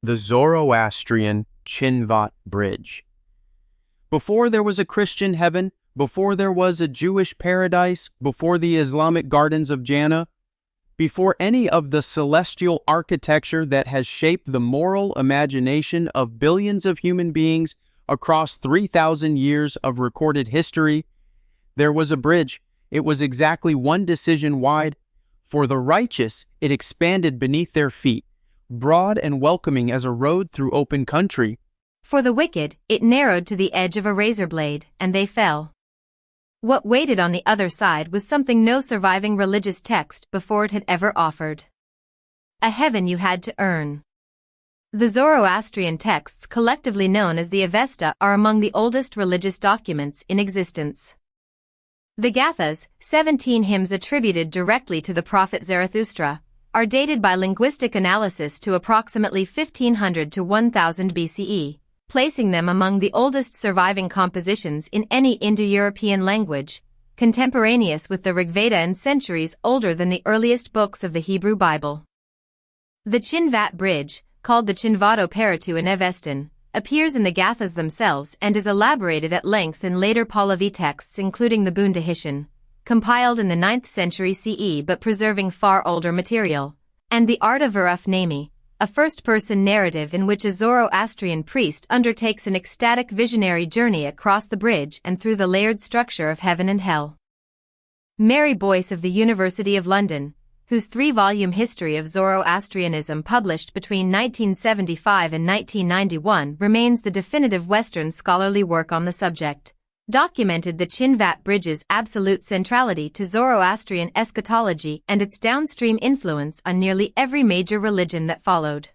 The Zoroastrian Chinvat Bridge. Before there was a Christian heaven, before there was a Jewish paradise, before the Islamic gardens of Jannah, before any of the celestial architecture that has shaped the moral imagination of billions of human beings across 3,000 years of recorded history, there was a bridge. It was exactly one decision wide. For the righteous, it expanded beneath their feet, broad and welcoming as a road through open country. For the wicked, it narrowed to the edge of a razor blade, and they fell. What waited on the other side was something no surviving religious text before it had ever offered. A heaven you had to earn. The Zoroastrian texts, collectively known as the Avesta, are among the oldest religious documents in existence. The Gathas, 17 hymns attributed directly to the prophet Zarathustra, are dated by linguistic analysis to approximately 1500 to 1000 BCE, placing them among the oldest surviving compositions in any Indo-European language, contemporaneous with the Rigveda and centuries older than the earliest books of the Hebrew Bible. The Chinvat Bridge, called the Chinvato-Peritu in Avestan, appears in the Gathas themselves and is elaborated at length in later Pahlavi texts including the Bundahishan, compiled in the 9th century CE but preserving far older material, and the Arta Virufnami, a first-person narrative in which a Zoroastrian priest undertakes an ecstatic visionary journey across the bridge and through the layered structure of heaven and hell. Mary Boyce of the University of London, whose 3-volume History of Zoroastrianism published between 1975 and 1991 remains the definitive Western scholarly work on the subject, documented the Chinvat Bridge's absolute centrality to Zoroastrian eschatology and its downstream influence on nearly every major religion that followed.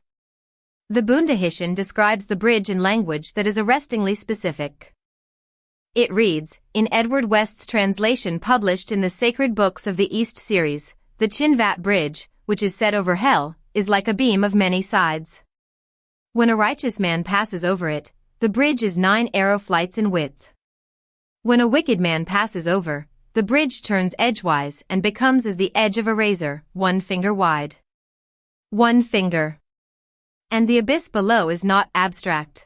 The Bundahishan describes the bridge in language that is arrestingly specific. It reads, in Edward West's translation published in the Sacred Books of the East series, the Chinvat Bridge, which is set over hell, is like a beam of many sides. When a righteous man passes over it, the bridge is 9 arrow flights in width. When a wicked man passes over, the bridge turns edgewise and becomes as the edge of a razor, 1 finger wide. 1 finger. And the abyss below is not abstract.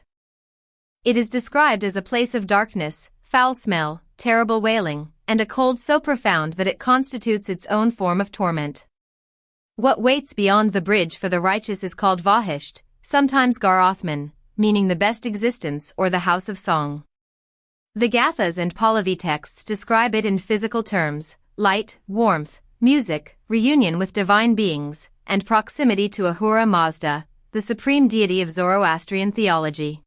It is described as a place of darkness, foul smell, terrible wailing, and a cold so profound that it constitutes its own form of torment. What waits beyond the bridge for the righteous is called Vahisht, sometimes Gar Othman, meaning the best existence or the house of song. The Gathas and Pahlavi texts describe it in physical terms: light, warmth, music, reunion with divine beings, and proximity to Ahura Mazda, the supreme deity of Zoroastrian theology.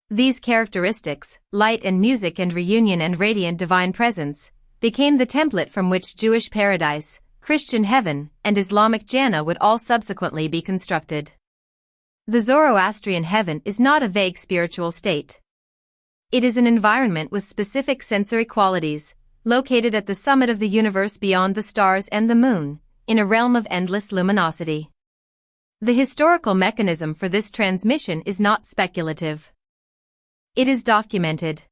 These characteristics, light and music and reunion and radiant divine presence, became the template from which Jewish paradise, Christian heaven, and Islamic Jannah would all subsequently be constructed. The Zoroastrian heaven is not a vague spiritual state. It is an environment with specific sensory qualities, located at the summit of the universe beyond the stars and the moon, in a realm of endless luminosity. The historical mechanism for this transmission is not speculative. It is documented.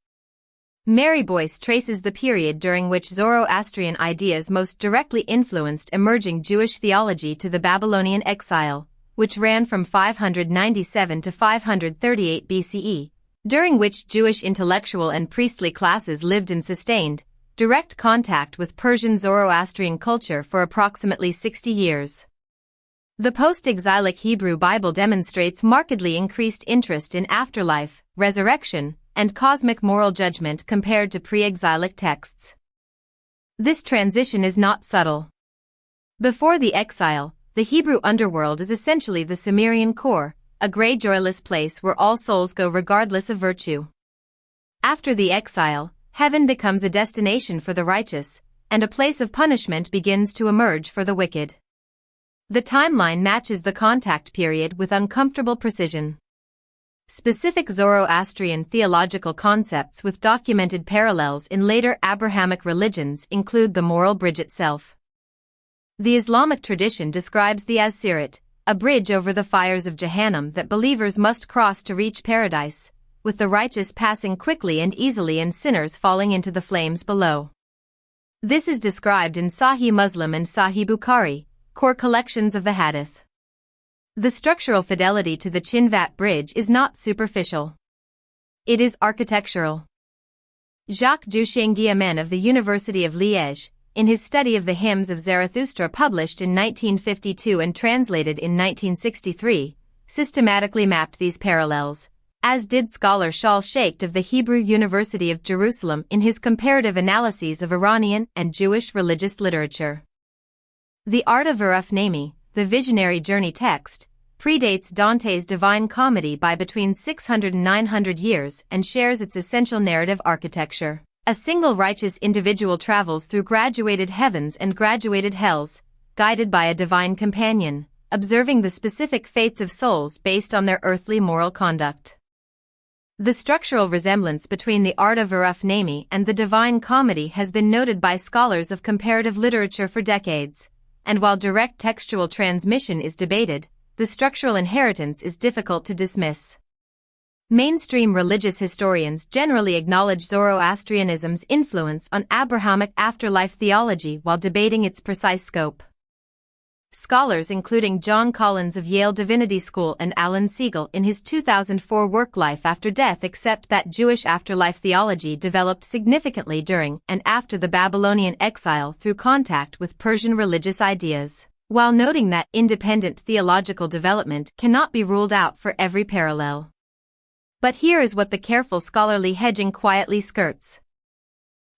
Mary Boyce traces the period during which Zoroastrian ideas most directly influenced emerging Jewish theology to the Babylonian exile, which ran from 597 to 538 BCE. During which Jewish intellectual and priestly classes lived in sustained, direct contact with Persian Zoroastrian culture for approximately 60 years. The post-exilic Hebrew Bible demonstrates markedly increased interest in afterlife, resurrection, and cosmic moral judgment compared to pre-exilic texts. This transition is not subtle. Before the exile, the Hebrew underworld is essentially the Sumerian core, a gray joyless place where all souls go regardless of virtue. After the exile, heaven becomes a destination for the righteous, and a place of punishment begins to emerge for the wicked. The timeline matches the contact period with uncomfortable precision. Specific Zoroastrian theological concepts with documented parallels in later Abrahamic religions include the moral bridge itself. The Islamic tradition describes the as-sirat, a bridge over the fires of Jahannam that believers must cross to reach paradise, with the righteous passing quickly and easily and sinners falling into the flames below. This is described in Sahih Muslim and Sahih Bukhari, core collections of the Hadith. The structural fidelity to the Chinvat Bridge is not superficial. It is architectural. Jacques Duchesne-Guillemin of the University of Liège, in his study of the hymns of Zarathustra published in 1952 and translated in 1963, systematically mapped these parallels, as did scholar Shaul Sheikht of the Hebrew University of Jerusalem in his comparative analyses of Iranian and Jewish religious literature. The Art of Nami, the visionary journey text, predates Dante's Divine Comedy by between 600 and 900 years and shares its essential narrative architecture. A single righteous individual travels through graduated heavens and graduated hells, guided by a divine companion, observing the specific fates of souls based on their earthly moral conduct. The structural resemblance between the Art of Nami and the Divine Comedy has been noted by scholars of comparative literature for decades, and while direct textual transmission is debated, the structural inheritance is difficult to dismiss. Mainstream religious historians generally acknowledge Zoroastrianism's influence on Abrahamic afterlife theology while debating its precise scope. Scholars including John Collins of Yale Divinity School and Alan Siegel in his 2004 work Life After Death accept that Jewish afterlife theology developed significantly during and after the Babylonian exile through contact with Persian religious ideas, while noting that independent theological development cannot be ruled out for every parallel. But here is what the careful scholarly hedging quietly skirts.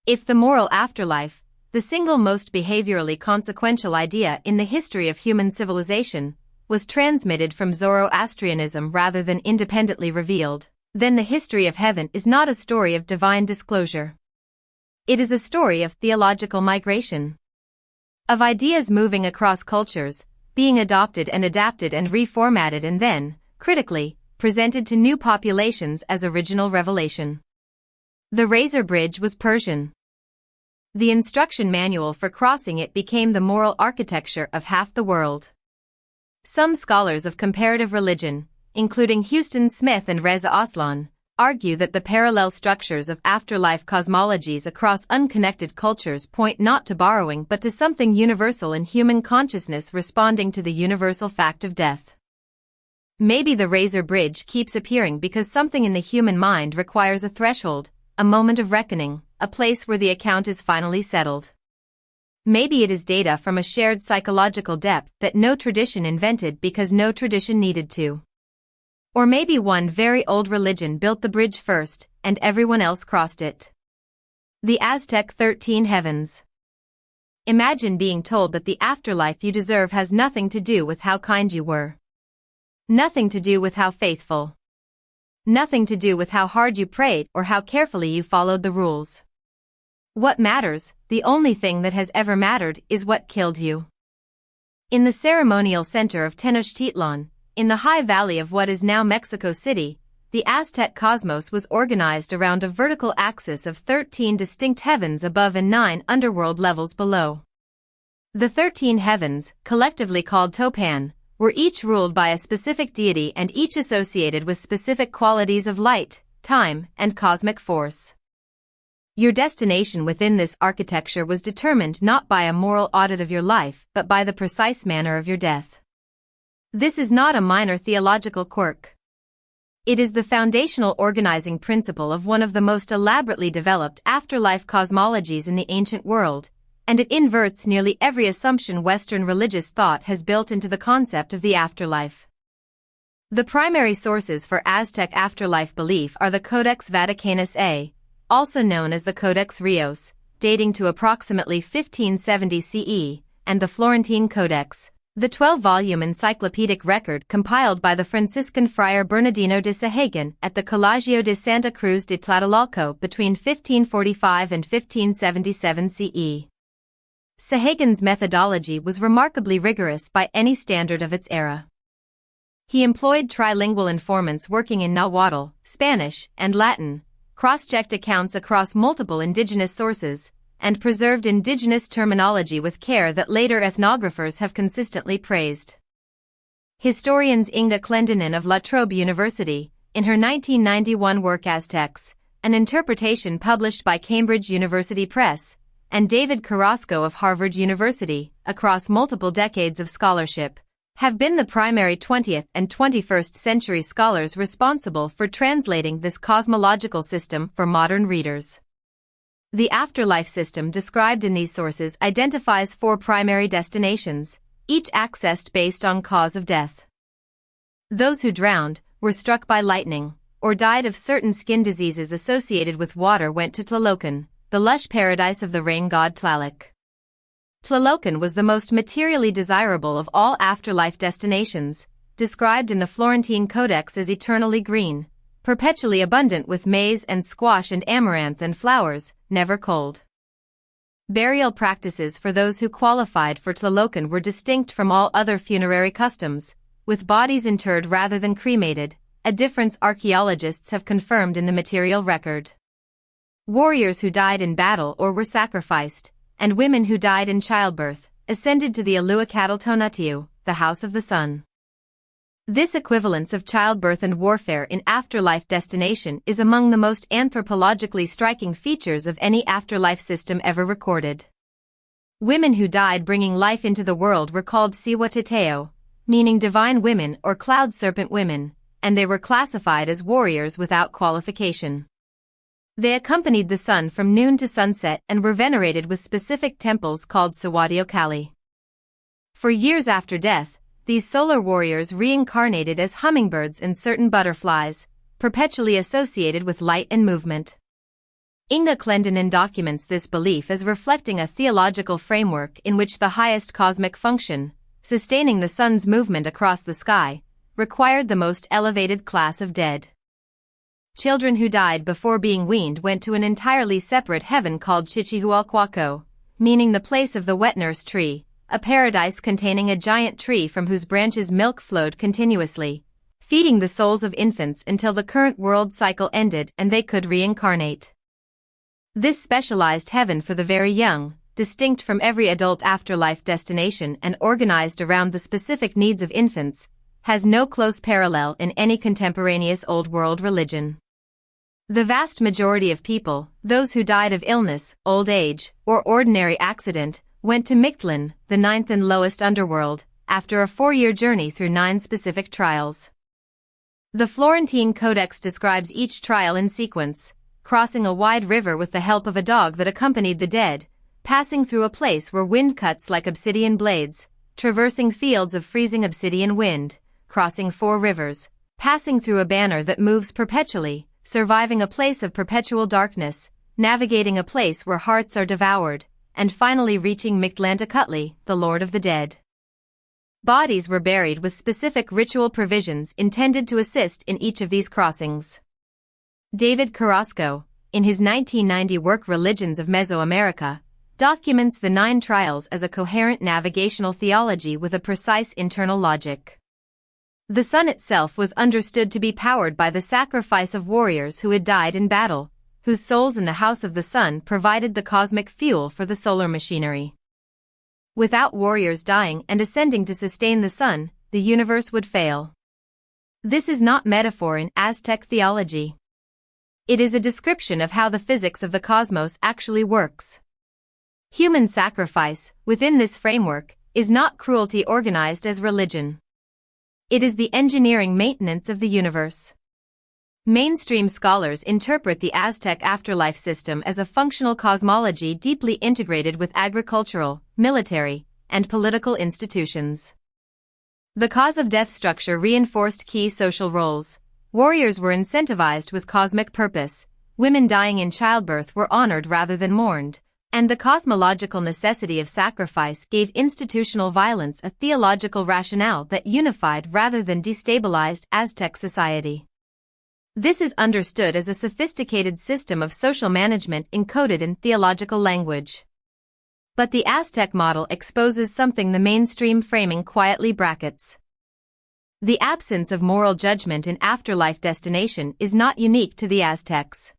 If the moral afterlife, the single most behaviorally consequential idea in the history of human civilization, was transmitted from Zoroastrianism rather than independently revealed, then the history of heaven is not a story of divine disclosure. It is a story of theological migration. Of ideas moving across cultures, being adopted and adapted and reformatted and then, critically, presented to new populations as original revelation. The Razor Bridge was Persian. The instruction manual for crossing it became the moral architecture of half the world. Some scholars of comparative religion, including Houston Smith and Reza Aslan, argue that the parallel structures of afterlife cosmologies across unconnected cultures point not to borrowing but to something universal in human consciousness responding to the universal fact of death. Maybe the Razor Bridge keeps appearing because something in the human mind requires a threshold, a moment of reckoning, a place where the account is finally settled. Maybe it is data from a shared psychological depth that no tradition invented because no tradition needed to. Or maybe one very old religion built the bridge first, and everyone else crossed it. The Aztec 13 Heavens. Imagine being told that the afterlife you deserve has nothing to do with how kind you were. Nothing to do with how faithful. Nothing to do with how hard you prayed or how carefully you followed the rules. What matters, the only thing that has ever mattered, is what killed you. In the ceremonial center of Tenochtitlan, in the high valley of what is now Mexico City, the Aztec cosmos was organized around a vertical axis of 13 distinct heavens above and 9 underworld levels below. The 13 heavens, collectively called Topan, were each ruled by a specific deity and each associated with specific qualities of light, time, and cosmic force. Your destination within this architecture was determined not by a moral audit of your life but by the precise manner of your death. This is not a minor theological quirk. It is the foundational organizing principle of one of the most elaborately developed afterlife cosmologies in the ancient world, and it inverts nearly every assumption Western religious thought has built into the concept of the afterlife. The primary sources for Aztec afterlife belief are the Codex Vaticanus A, also known as the Codex Rios, dating to approximately 1570 CE, and the Florentine Codex, the 12-volume encyclopedic record compiled by the Franciscan friar Bernardino de Sahagun at the Colegio de Santa Cruz de Tlatelolco between 1545 and 1577 CE. Sahagun's methodology was remarkably rigorous by any standard of its era. He employed trilingual informants working in Nahuatl, Spanish, and Latin, cross-checked accounts across multiple indigenous sources, and preserved indigenous terminology with care that later ethnographers have consistently praised. Historians Inga Clendenin of La Trobe University, in her 1991 work Aztecs, an interpretation published by Cambridge University Press, and David Carrasco of Harvard University, across multiple decades of scholarship, have been the primary 20th and 21st century scholars responsible for translating this cosmological system for modern readers. The afterlife system described in these sources identifies 4 primary destinations, each accessed based on cause of death. Those who drowned, were struck by lightning, or died of certain skin diseases associated with water went to Tlalocan, the lush paradise of the rain god Tlaloc. Tlalocan was the most materially desirable of all afterlife destinations, described in the Florentine Codex as eternally green, perpetually abundant with maize and squash and amaranth and flowers, never cold. Burial practices for those who qualified for Tlalocan were distinct from all other funerary customs, with bodies interred rather than cremated, a difference archaeologists have confirmed in the material record. Warriors who died in battle or were sacrificed, and women who died in childbirth, ascended to the Aluacatl, the House of the Sun. This equivalence of childbirth and warfare in afterlife destination is among the most anthropologically striking features of any afterlife system ever recorded. Women who died bringing life into the world were called Siwatateo, meaning divine women or cloud serpent women, and they were classified as warriors without qualification. They accompanied the sun from noon to sunset and were venerated with specific temples called Sawadio Kali. For years after death, these solar warriors reincarnated as hummingbirds and certain butterflies, perpetually associated with light and movement. Inga Clendenin documents this belief as reflecting a theological framework in which the highest cosmic function, sustaining the sun's movement across the sky, required the most elevated class of dead. Children who died before being weaned went to an entirely separate heaven called Chichihualquaco, meaning the place of the wet nurse tree, a paradise containing a giant tree from whose branches milk flowed continuously, feeding the souls of infants until the current world cycle ended and they could reincarnate. This specialized heaven for the very young, distinct from every adult afterlife destination and organized around the specific needs of infants, has no close parallel in any contemporaneous Old World religion. The vast majority of people, those who died of illness, old age, or ordinary accident, went to Mictlan, the 9th and lowest underworld, after a 4-year journey through 9 specific trials. The Florentine Codex describes each trial in sequence, crossing a wide river with the help of a dog that accompanied the dead, passing through a place where wind cuts like obsidian blades, traversing fields of freezing obsidian wind, crossing 4 rivers, passing through a banner that moves perpetually, surviving a place of perpetual darkness, navigating a place where hearts are devoured, and finally reaching Mictlantecuhtli, the Lord of the Dead. Bodies were buried with specific ritual provisions intended to assist in each of these crossings. David Carrasco, in his 1990 work Religions of Mesoamerica, documents the 9 trials as a coherent navigational theology with a precise internal logic. The sun itself was understood to be powered by the sacrifice of warriors who had died in battle, whose souls in the House of the Sun provided the cosmic fuel for the solar machinery. Without warriors dying and ascending to sustain the sun, the universe would fail. This is not metaphor in Aztec theology. It is a description of how the physics of the cosmos actually works. Human sacrifice, within this framework, is not cruelty organized as religion. It is the engineering maintenance of the universe. Mainstream scholars interpret the Aztec afterlife system as a functional cosmology deeply integrated with agricultural, military, and political institutions. The cause of death structure reinforced key social roles. Warriors were incentivized with cosmic purpose, women dying in childbirth were honored rather than mourned, and the cosmological necessity of sacrifice gave institutional violence a theological rationale that unified rather than destabilized Aztec society. This is understood as a sophisticated system of social management encoded in theological language. But the Aztec model exposes something the mainstream framing quietly brackets. The absence of moral judgment in afterlife destination is not unique to the Aztecs.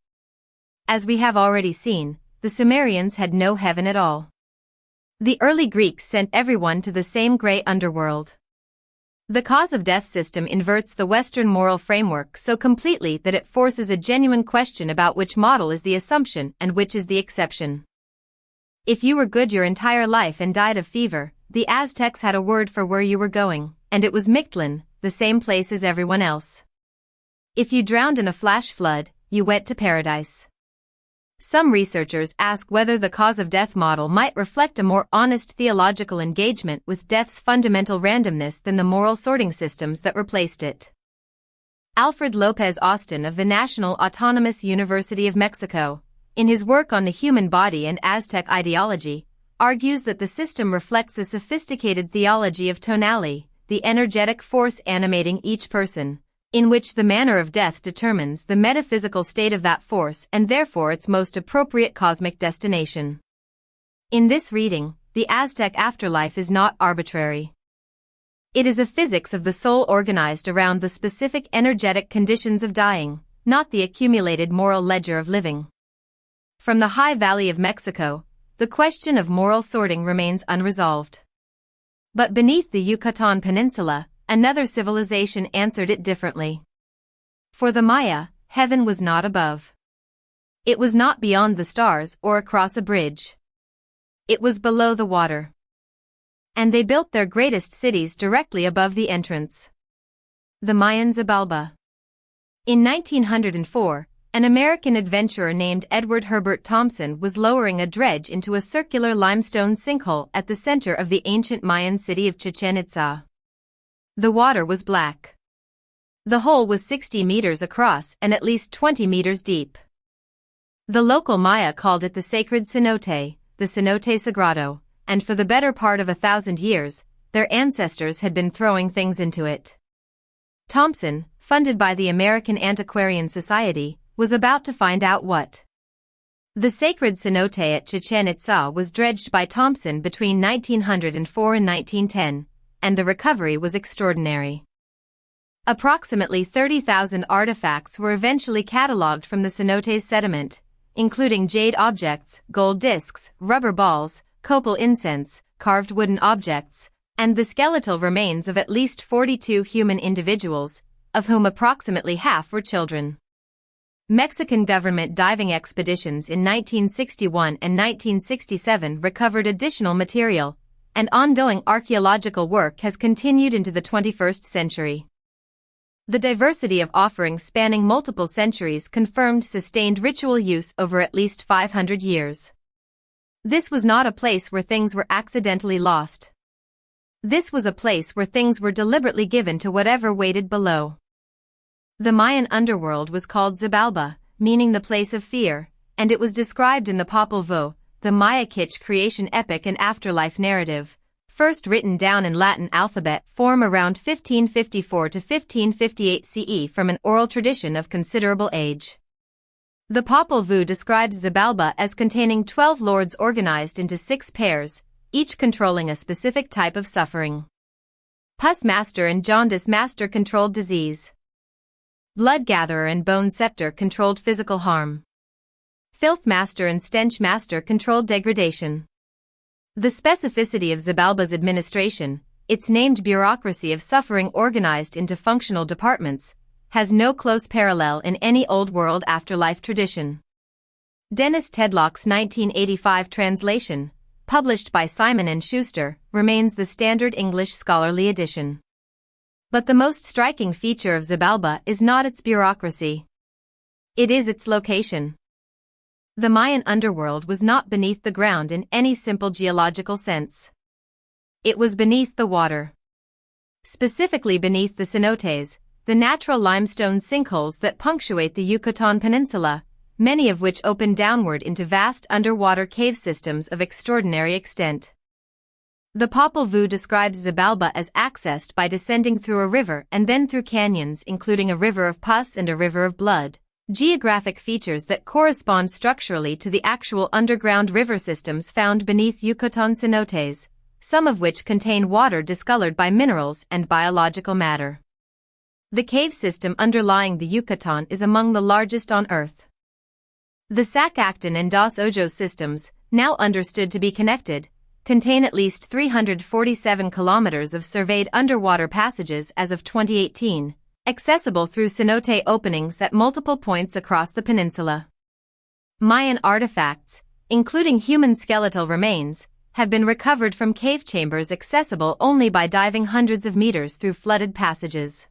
As we have already seen, the Sumerians had no heaven at all. The early Greeks sent everyone to the same gray underworld. The cause of death system inverts the Western moral framework so completely that it forces a genuine question about which model is the assumption and which is the exception. If you were good your entire life and died of fever, the Aztecs had a word for where you were going, and it was Mictlan, the same place as everyone else. If you drowned in a flash flood, you went to paradise. Some researchers ask whether the cause of death model might reflect a more honest theological engagement with death's fundamental randomness than the moral sorting systems that replaced it. Alfred Lopez Austin of the National Autonomous University of Mexico, in his work on the human body and Aztec ideology, argues that the system reflects a sophisticated theology of tonality, the energetic force animating each person, in which the manner of death determines the metaphysical state of that force and therefore its most appropriate cosmic destination. In this reading, the Aztec afterlife is not arbitrary. It is a physics of the soul organized around the specific energetic conditions of dying, not the accumulated moral ledger of living. From the high valley of Mexico, the question of moral sorting remains unresolved. But beneath the Yucatan Peninsula, another civilization answered it differently. For the Maya, heaven was not above. It was not beyond the stars or across a bridge. It was below the water. And they built their greatest cities directly above the entrance. The Mayan Xibalba. In 1904, an American adventurer named Edward Herbert Thompson was lowering a dredge into a circular limestone sinkhole at the center of the ancient Mayan city of Chichen Itza. The water was black. The hole was 60 meters across and at least 20 meters deep. The local Maya called it the sacred cenote, the cenote sagrado, and for the better part of 1,000 years, their ancestors had been throwing things into it. Thompson, funded by the American Antiquarian Society, was about to find out what. The sacred cenote at Chichen Itza was dredged by Thompson between 1904 and 1910, and the recovery was extraordinary. Approximately 30,000 artifacts were eventually catalogued from the cenote's sediment, including jade objects, gold discs, rubber balls, copal incense, carved wooden objects, and the skeletal remains of at least 42 human individuals, of whom approximately half were children. Mexican government diving expeditions in 1961 and 1967 recovered additional material, and ongoing archaeological work has continued into the 21st century. The diversity of offerings spanning multiple centuries confirmed sustained ritual use over at least 500 years. This was not a place where things were accidentally lost. This was a place where things were deliberately given to whatever waited below. The Mayan underworld was called Xibalba, meaning the place of fear, and it was described in the Popol Vuh, the Maya Kitsch creation epic and afterlife narrative, first written down in Latin alphabet form around 1554 to 1558 CE from an oral tradition of considerable age. The Popol Vuh describes Xibalba as containing 12 lords organized into 6 pairs, each controlling a specific type of suffering. Pus Master and Jaundice Master controlled disease. Blood Gatherer and Bone Scepter controlled physical harm. Filth Master and Stench Master controlled degradation. The specificity of Xibalba's administration, its named bureaucracy of suffering organized into functional departments, has no close parallel in any Old World afterlife tradition. Dennis Tedlock's 1985 translation, published by Simon & Schuster, remains the standard English scholarly edition. But the most striking feature of Xibalba is not its bureaucracy. It is its location. The Mayan underworld was not beneath the ground in any simple geological sense. It was beneath the water. Specifically beneath the cenotes, the natural limestone sinkholes that punctuate the Yucatan Peninsula, many of which open downward into vast underwater cave systems of extraordinary extent. The Popol Vuh describes Xibalba as accessed by descending through a river and then through canyons including a river of pus and a river of blood, geographic features that correspond structurally to the actual underground river systems found beneath Yucatan cenotes, some of which contain water discolored by minerals and biological matter. The cave system underlying the Yucatan is among the largest on Earth. The Sacactin and Dos Ojos systems, now understood to be connected, contain at least 347 kilometers of surveyed underwater passages as of 2018, accessible through cenote openings at multiple points across the peninsula. Mayan artifacts, including human skeletal remains, have been recovered from cave chambers accessible only by diving hundreds of meters through flooded passages.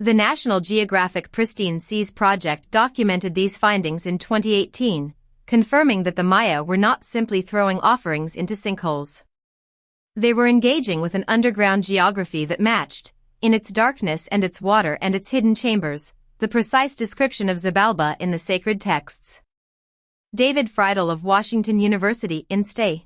The National Geographic Pristine Seas Project documented these findings in 2018, confirming that the Maya were not simply throwing offerings into sinkholes. They were engaging with an underground geography that matched, in its darkness and its water and its hidden chambers, the precise description of Xibalba in the sacred texts. David Friedel of Washington University in St.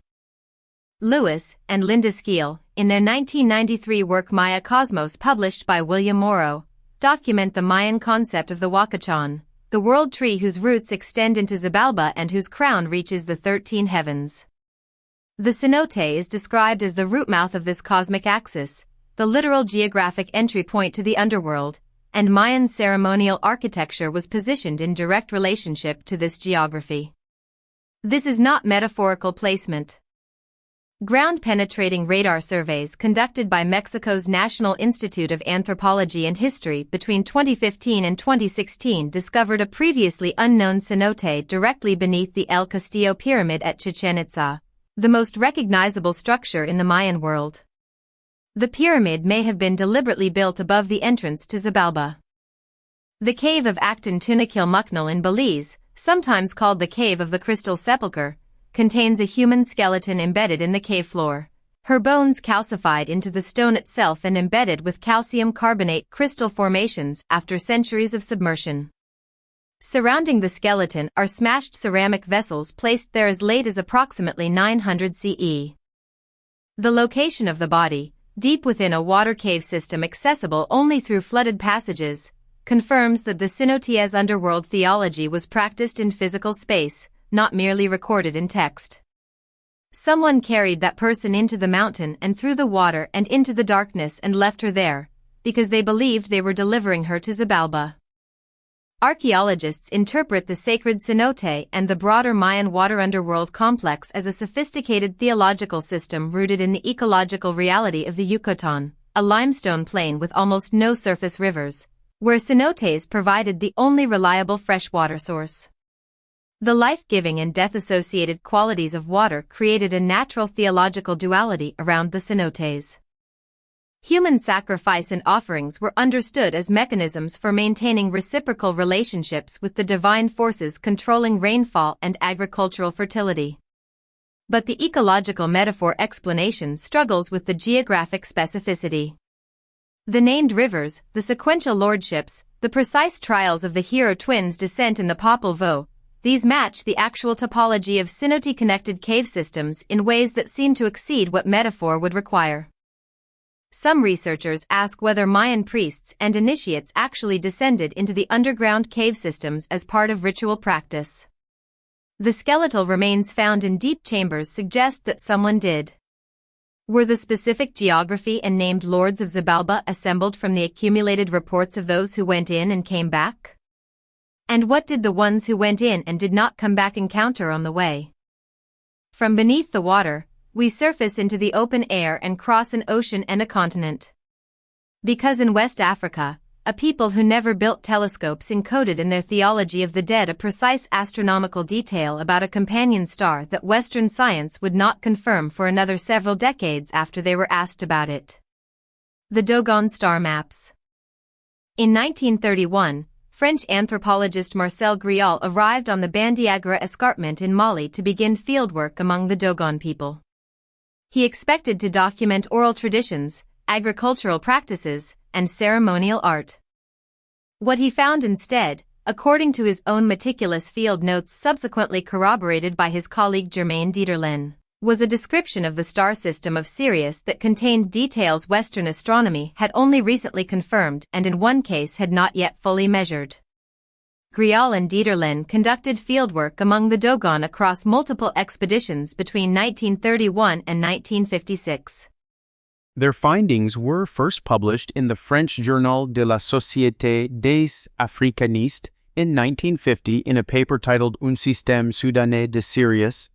Louis and Linda Skeel, in their 1993 work Maya Cosmos published by William Morrow, document the Mayan concept of the Huacachon, the world tree whose roots extend into Xibalba and whose crown reaches the 13 heavens. The cenote is described as the root mouth of this cosmic axis, the literal geographic entry point to the underworld, and Mayan ceremonial architecture was positioned in direct relationship to this geography. This is not metaphorical placement. Ground-penetrating radar surveys conducted by Mexico's National Institute of Anthropology and History between 2015 and 2016 discovered a previously unknown cenote directly beneath the El Castillo Pyramid at Chichen Itza, the most recognizable structure in the Mayan world. The pyramid may have been deliberately built above the entrance to Xibalba. The cave of Acton Tunaquil in Belize, sometimes called the Cave of the Crystal Sepulchre, contains a human skeleton embedded in the cave floor, her bones calcified into the stone itself and embedded with calcium carbonate crystal formations after centuries of submersion. Surrounding the skeleton are smashed ceramic vessels placed there as late as approximately 900 CE. The location of the body, deep within a water cave system accessible only through flooded passages, confirms that the cenote's underworld theology was practiced in physical space, not merely recorded in text. Someone carried that person into the mountain and through the water and into the darkness and left her there, because they believed they were delivering her to Xibalba. Archaeologists interpret the sacred cenote and the broader Mayan water underworld complex as a sophisticated theological system rooted in the ecological reality of the Yucatan, a limestone plain with almost no surface rivers, where cenotes provided the only reliable freshwater source. The life-giving and death-associated qualities of water created a natural theological duality around the cenotes. Human sacrifice and offerings were understood as mechanisms for maintaining reciprocal relationships with the divine forces controlling rainfall and agricultural fertility. But the ecological metaphor explanation struggles with the geographic specificity. The named rivers, the sequential lordships, the precise trials of the hero twins' descent in the Popol Vuh, these match the actual topology of cenote-connected cave systems in ways that seem to exceed what metaphor would require. Some researchers ask whether Mayan priests and initiates actually descended into the underground cave systems as part of ritual practice. The skeletal remains found in deep chambers suggest that someone did. Were the specific geography and named lords of Xibalba assembled from the accumulated reports of those who went in and came back? And what did the ones who went in and did not come back encounter on the way? From beneath the water, we surface into the open air and cross an ocean and a continent. Because in West Africa, a people who never built telescopes encoded in their theology of the dead a precise astronomical detail about a companion star that Western science would not confirm for another several decades after they were asked about it. The Dogon star maps. In 1931, French anthropologist Marcel Griaule arrived on the Bandiagara escarpment in Mali to begin fieldwork among the Dogon people. He expected to document oral traditions, agricultural practices, and ceremonial art. What he found instead, according to his own meticulous field notes subsequently corroborated by his colleague Germain Dieterlen, was a description of the star system of Sirius that contained details Western astronomy had only recently confirmed and in one case had not yet fully measured. Griaule and Dieterlen conducted fieldwork among the Dogon across multiple expeditions between 1931 and 1956. Their findings were first published in the French Journal de la Société des Africanistes in 1950 in a paper titled Un système soudanais de Sirius,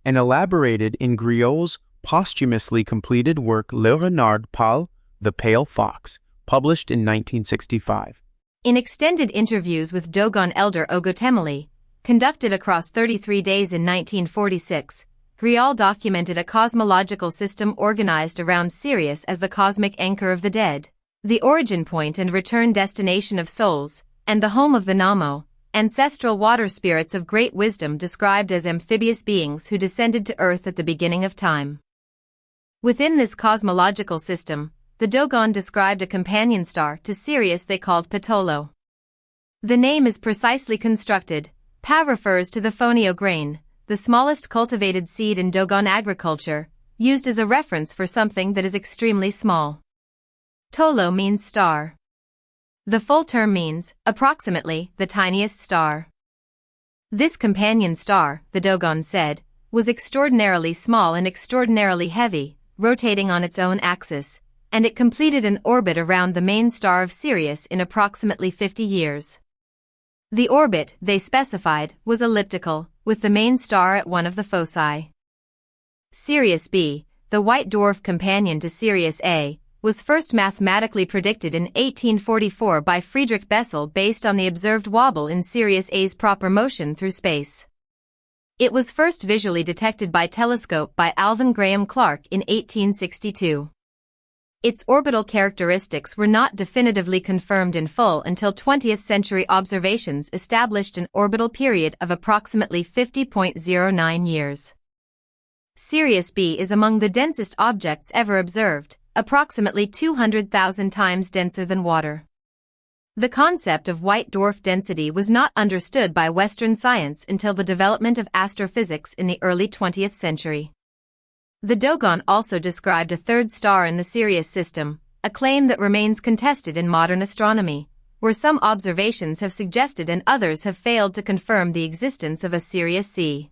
and elaborated in Griaule's posthumously completed work Le Renard Pâle, The Pale Fox, published in 1965. In extended interviews with Dogon elder Ogotemeli, conducted across 33 days in 1946, Grial documented a cosmological system organized around Sirius as the cosmic anchor of the dead, the origin point and return destination of souls, and the home of the Namo, ancestral water spirits of great wisdom described as amphibious beings who descended to Earth at the beginning of time. Within this cosmological system, the Dogon described a companion star to Sirius they called Ptolo. The name is precisely constructed. Pa refers to the fonio grain, the smallest cultivated seed in Dogon agriculture, used as a reference for something that is extremely small. Tolo means star. The full term means, approximately, the tiniest star. This companion star, the Dogon said, was extraordinarily small and extraordinarily heavy, rotating on its own axis, and it completed an orbit around the main star of Sirius in approximately 50 years. The orbit, they specified, was elliptical, with the main star at one of the foci. Sirius B, the white dwarf companion to Sirius A, was first mathematically predicted in 1844 by Friedrich Bessel based on the observed wobble in Sirius A's proper motion through space. It was first visually detected by telescope by Alvin Graham Clark in 1862. Its orbital characteristics were not definitively confirmed in full until 20th century observations established an orbital period of approximately 50.09 years. Sirius B is among the densest objects ever observed, approximately 200,000 times denser than water. The concept of white dwarf density was not understood by Western science until the development of astrophysics in the early 20th century. The Dogon also described a third star in the Sirius system, a claim that remains contested in modern astronomy, where some observations have suggested and others have failed to confirm the existence of a Sirius C.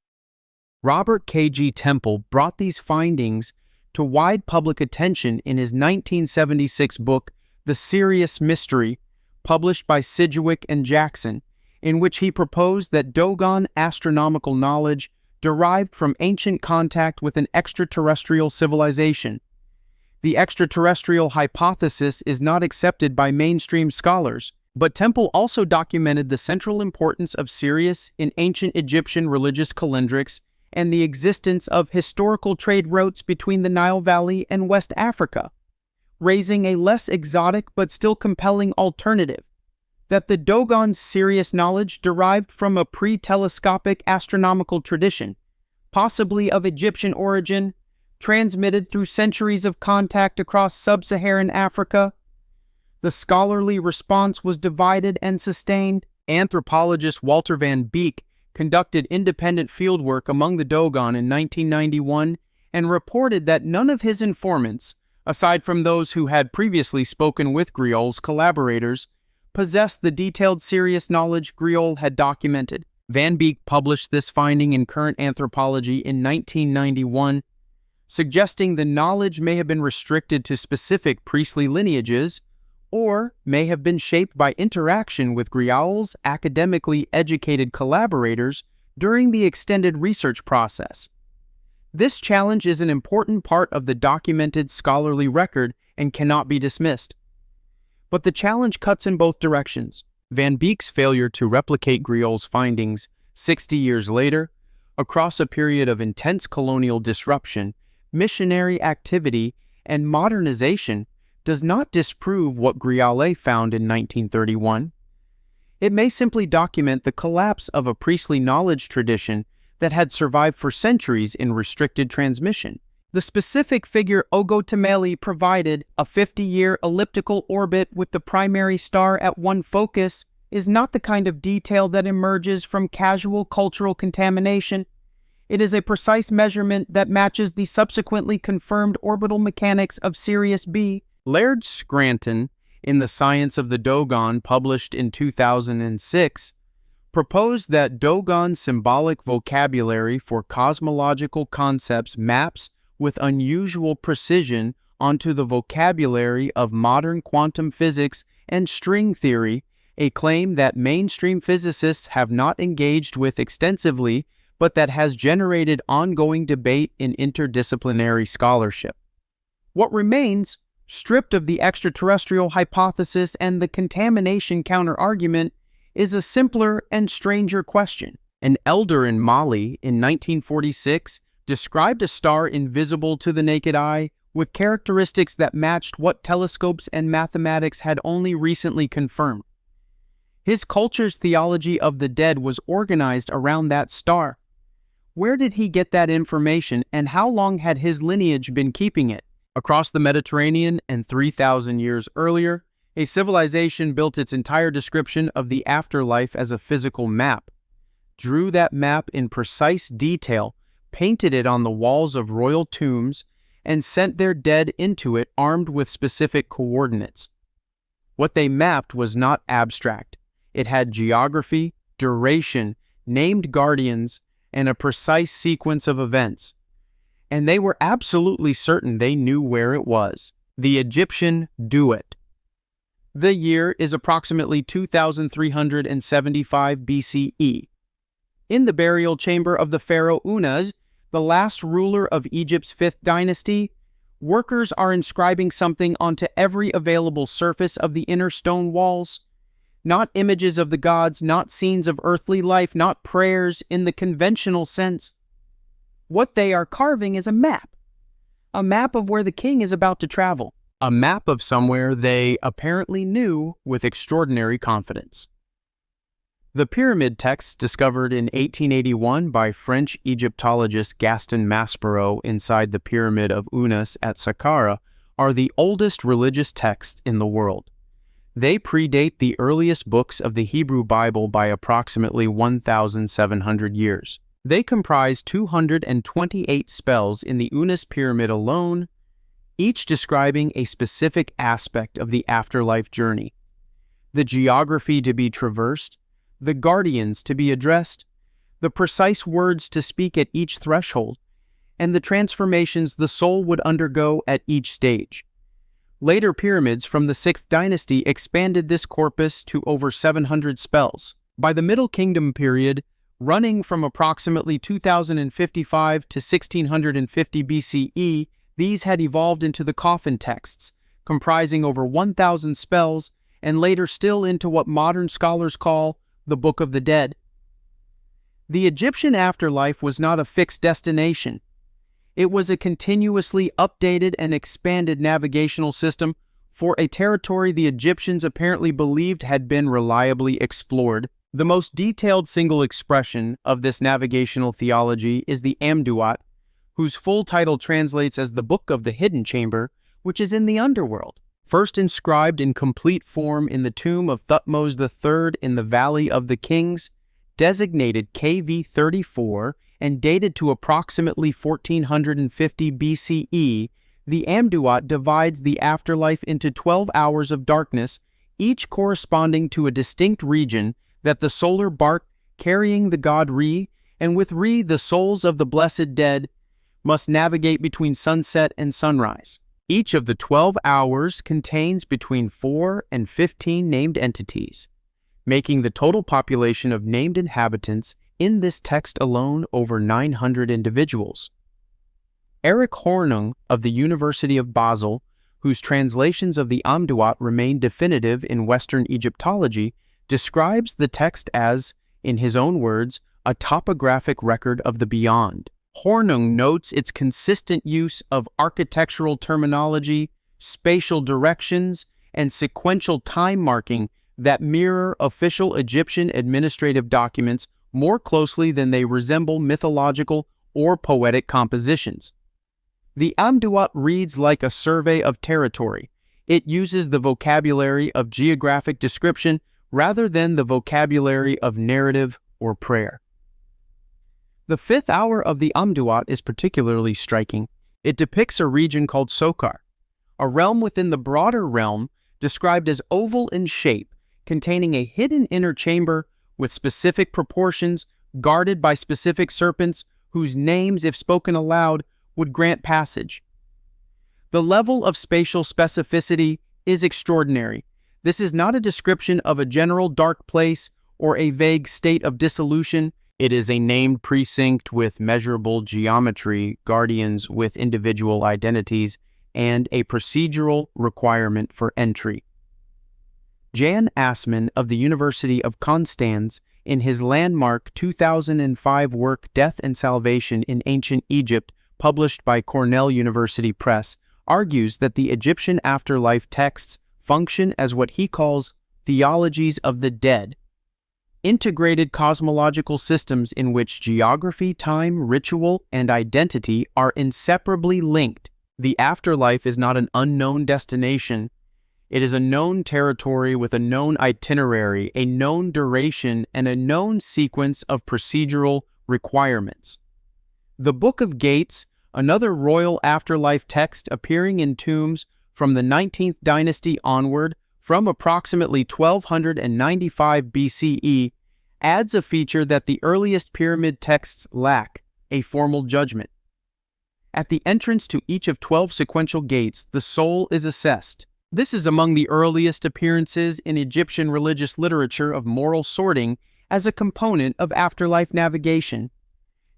Robert K.G. Temple brought these findings to wide public attention in his 1976 book, The Sirius Mystery, published by Sidgwick and Jackson, in which he proposed that Dogon astronomical knowledge derived from ancient contact with an extraterrestrial civilization. The extraterrestrial hypothesis is not accepted by mainstream scholars, but Temple also documented the central importance of Sirius in ancient Egyptian religious calendrics and the existence of historical trade routes between the Nile Valley and West Africa, raising a less exotic but still compelling alternative, that the Dogon's Sirius knowledge derived from a pre-telescopic astronomical tradition, possibly of Egyptian origin, transmitted through centuries of contact across sub-Saharan Africa. The scholarly response was divided and sustained. Anthropologist Walter Van Beek conducted independent fieldwork among the Dogon in 1991 and reported that none of his informants, aside from those who had previously spoken with Griol's collaborators, possessed the detailed Sirius knowledge Griol had documented. Van Beek published this finding in Current Anthropology in 1991, suggesting the knowledge may have been restricted to specific priestly lineages, or may have been shaped by interaction with Griol's academically educated collaborators during the extended research process. This challenge is an important part of the documented scholarly record and cannot be dismissed. But the challenge cuts in both directions. Van Beek's failure to replicate Griol's findings 60 years later, across a period of intense colonial disruption, missionary activity, and modernization, does not disprove what Griol found in 1931. It may simply document the collapse of a priestly knowledge tradition that had survived for centuries in restricted transmission. The specific figure Ogotameli provided, a 50-year elliptical orbit with the primary star at one focus, is not the kind of detail that emerges from casual cultural contamination. It is a precise measurement that matches the subsequently confirmed orbital mechanics of Sirius B. Laird Scranton, in The Science of the Dogon, published in 2006, proposed that Dogon symbolic vocabulary for cosmological concepts maps with unusual precision onto the vocabulary of modern quantum physics and string theory, a claim that mainstream physicists have not engaged with extensively, but that has generated ongoing debate in interdisciplinary scholarship. What remains, stripped of the extraterrestrial hypothesis and the contamination counter-argument, is a simpler and stranger question. An elder in Mali in 1946 described a star invisible to the naked eye with characteristics that matched what telescopes and mathematics had only recently confirmed. His culture's theology of the dead was organized around that star. Where did he get that information, and how long had his lineage been keeping it? Across the Mediterranean and 3,000 years earlier, a civilization built its entire description of the afterlife as a physical map, drew that map in precise detail, painted it on the walls of royal tombs, and sent their dead into it armed with specific coordinates. What they mapped was not abstract. It had geography, duration, named guardians, and a precise sequence of events. And they were absolutely certain they knew where it was. The Egyptian Duat. The year is approximately 2375 BCE. In the burial chamber of the pharaoh Unas, the last ruler of Egypt's 5th dynasty, workers are inscribing something onto every available surface of the inner stone walls. Not images of the gods, not scenes of earthly life, not prayers in the conventional sense. What they are carving is a map of where the king is about to travel, a map of somewhere they apparently knew with extraordinary confidence. The pyramid texts discovered in 1881 by French Egyptologist Gaston Maspero inside the Pyramid of Unas at Saqqara are the oldest religious texts in the world. They predate the earliest books of the Hebrew Bible by approximately 1,700 years. They comprise 228 spells in the Unas pyramid alone, each describing a specific aspect of the afterlife journey. The geography to be traversed, the guardians to be addressed, the precise words to speak at each threshold, and the transformations the soul would undergo at each stage. Later pyramids from the 6th dynasty expanded this corpus to over 700 spells. By the Middle Kingdom period, running from approximately 2055 to 1650 BCE, these had evolved into the coffin texts, comprising over 1,000 spells, and later still into what modern scholars call the Book of the Dead. The Egyptian afterlife was not a fixed destination. It was a continuously updated and expanded navigational system for a territory the Egyptians apparently believed had been reliably explored. The most detailed single expression of this navigational theology is the Amduat, whose full title translates as the Book of the Hidden Chamber, which is in the underworld. First inscribed in complete form in the tomb of Thutmose III in the Valley of the Kings, designated KV 34 and dated to approximately 1450 BCE, the Amduat divides the afterlife into 12 hours of darkness, each corresponding to a distinct region that the solar bark carrying the god Re, and with Re the souls of the blessed dead, must navigate between sunset and sunrise. Each of the 12 hours contains between 4 and 15 named entities, making the total population of named inhabitants in this text alone over 900 individuals. Erich Hornung of the University of Basel, whose translations of the Amduat remain definitive in Western Egyptology, describes the text as, in his own words, a topographic record of the beyond. Hornung notes its consistent use of architectural terminology, spatial directions, and sequential time marking that mirror official Egyptian administrative documents more closely than they resemble mythological or poetic compositions. The Amduat reads like a survey of territory. It uses the vocabulary of geographic description rather than the vocabulary of narrative or prayer. The 5th hour of the Amduat is particularly striking. It depicts a region called Sokar, a realm within the broader realm described as oval in shape, containing a hidden inner chamber with specific proportions, guarded by specific serpents whose names, if spoken aloud, would grant passage. The level of spatial specificity is extraordinary. This is not a description of a general dark place or a vague state of dissolution. It is a named precinct with measurable geometry, guardians with individual identities, and a procedural requirement for entry. Jan Assmann of the University of Konstanz, in his landmark 2005 work Death and Salvation in Ancient Egypt, published by Cornell University Press, argues that the Egyptian afterlife texts function as what he calls theologies of the dead, integrated cosmological systems in which geography, time, ritual, and identity are inseparably linked. The afterlife is not an unknown destination. It is a known territory with a known itinerary, a known duration, and a known sequence of procedural requirements. The Book of Gates, another royal afterlife text appearing in tombs from the 19th dynasty onward, from approximately 1295 BCE, adds a feature that the earliest pyramid texts lack: a formal judgment. At the entrance to each of 12 sequential gates, the soul is assessed. This is among the earliest appearances in Egyptian religious literature of moral sorting as a component of afterlife navigation,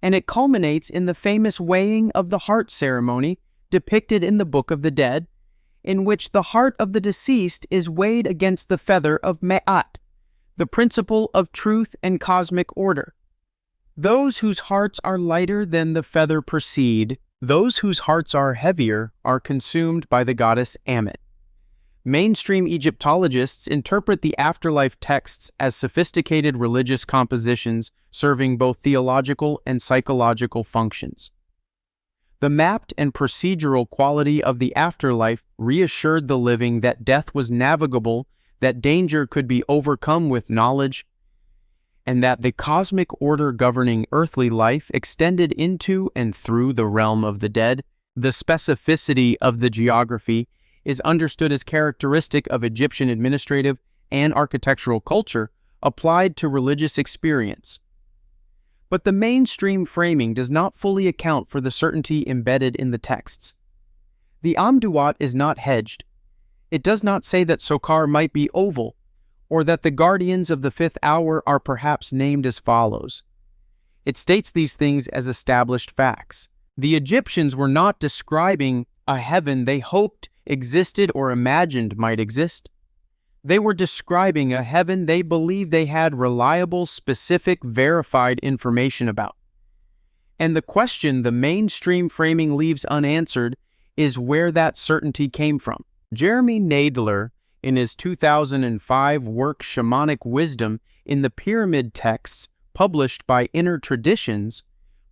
and it culminates in the famous weighing of the heart ceremony depicted in the Book of the Dead, in which the heart of the deceased is weighed against the feather of Me'at, the principle of truth and cosmic order. Those whose hearts are lighter than the feather proceed. Those whose hearts are heavier are consumed by the goddess Ammit. Mainstream Egyptologists interpret the afterlife texts as sophisticated religious compositions serving both theological and psychological functions. The mapped and procedural quality of the afterlife reassured the living that death was navigable, that danger could be overcome with knowledge, and that the cosmic order governing earthly life extended into and through the realm of the dead. The specificity of the geography is understood as characteristic of Egyptian administrative and architectural culture applied to religious experience. But the mainstream framing does not fully account for the certainty embedded in the texts. The Amduat is not hedged. It does not say that Sokar might be oval, or that the guardians of the fifth hour are perhaps named as follows. It states these things as established facts. The Egyptians were not describing a heaven they hoped existed or imagined might exist. They were describing a heaven they believed they had reliable, specific, verified information about. And the question the mainstream framing leaves unanswered is where that certainty came from. Jeremy Nadler, in his 2005 work Shamanic Wisdom in the Pyramid Texts, published by Inner Traditions,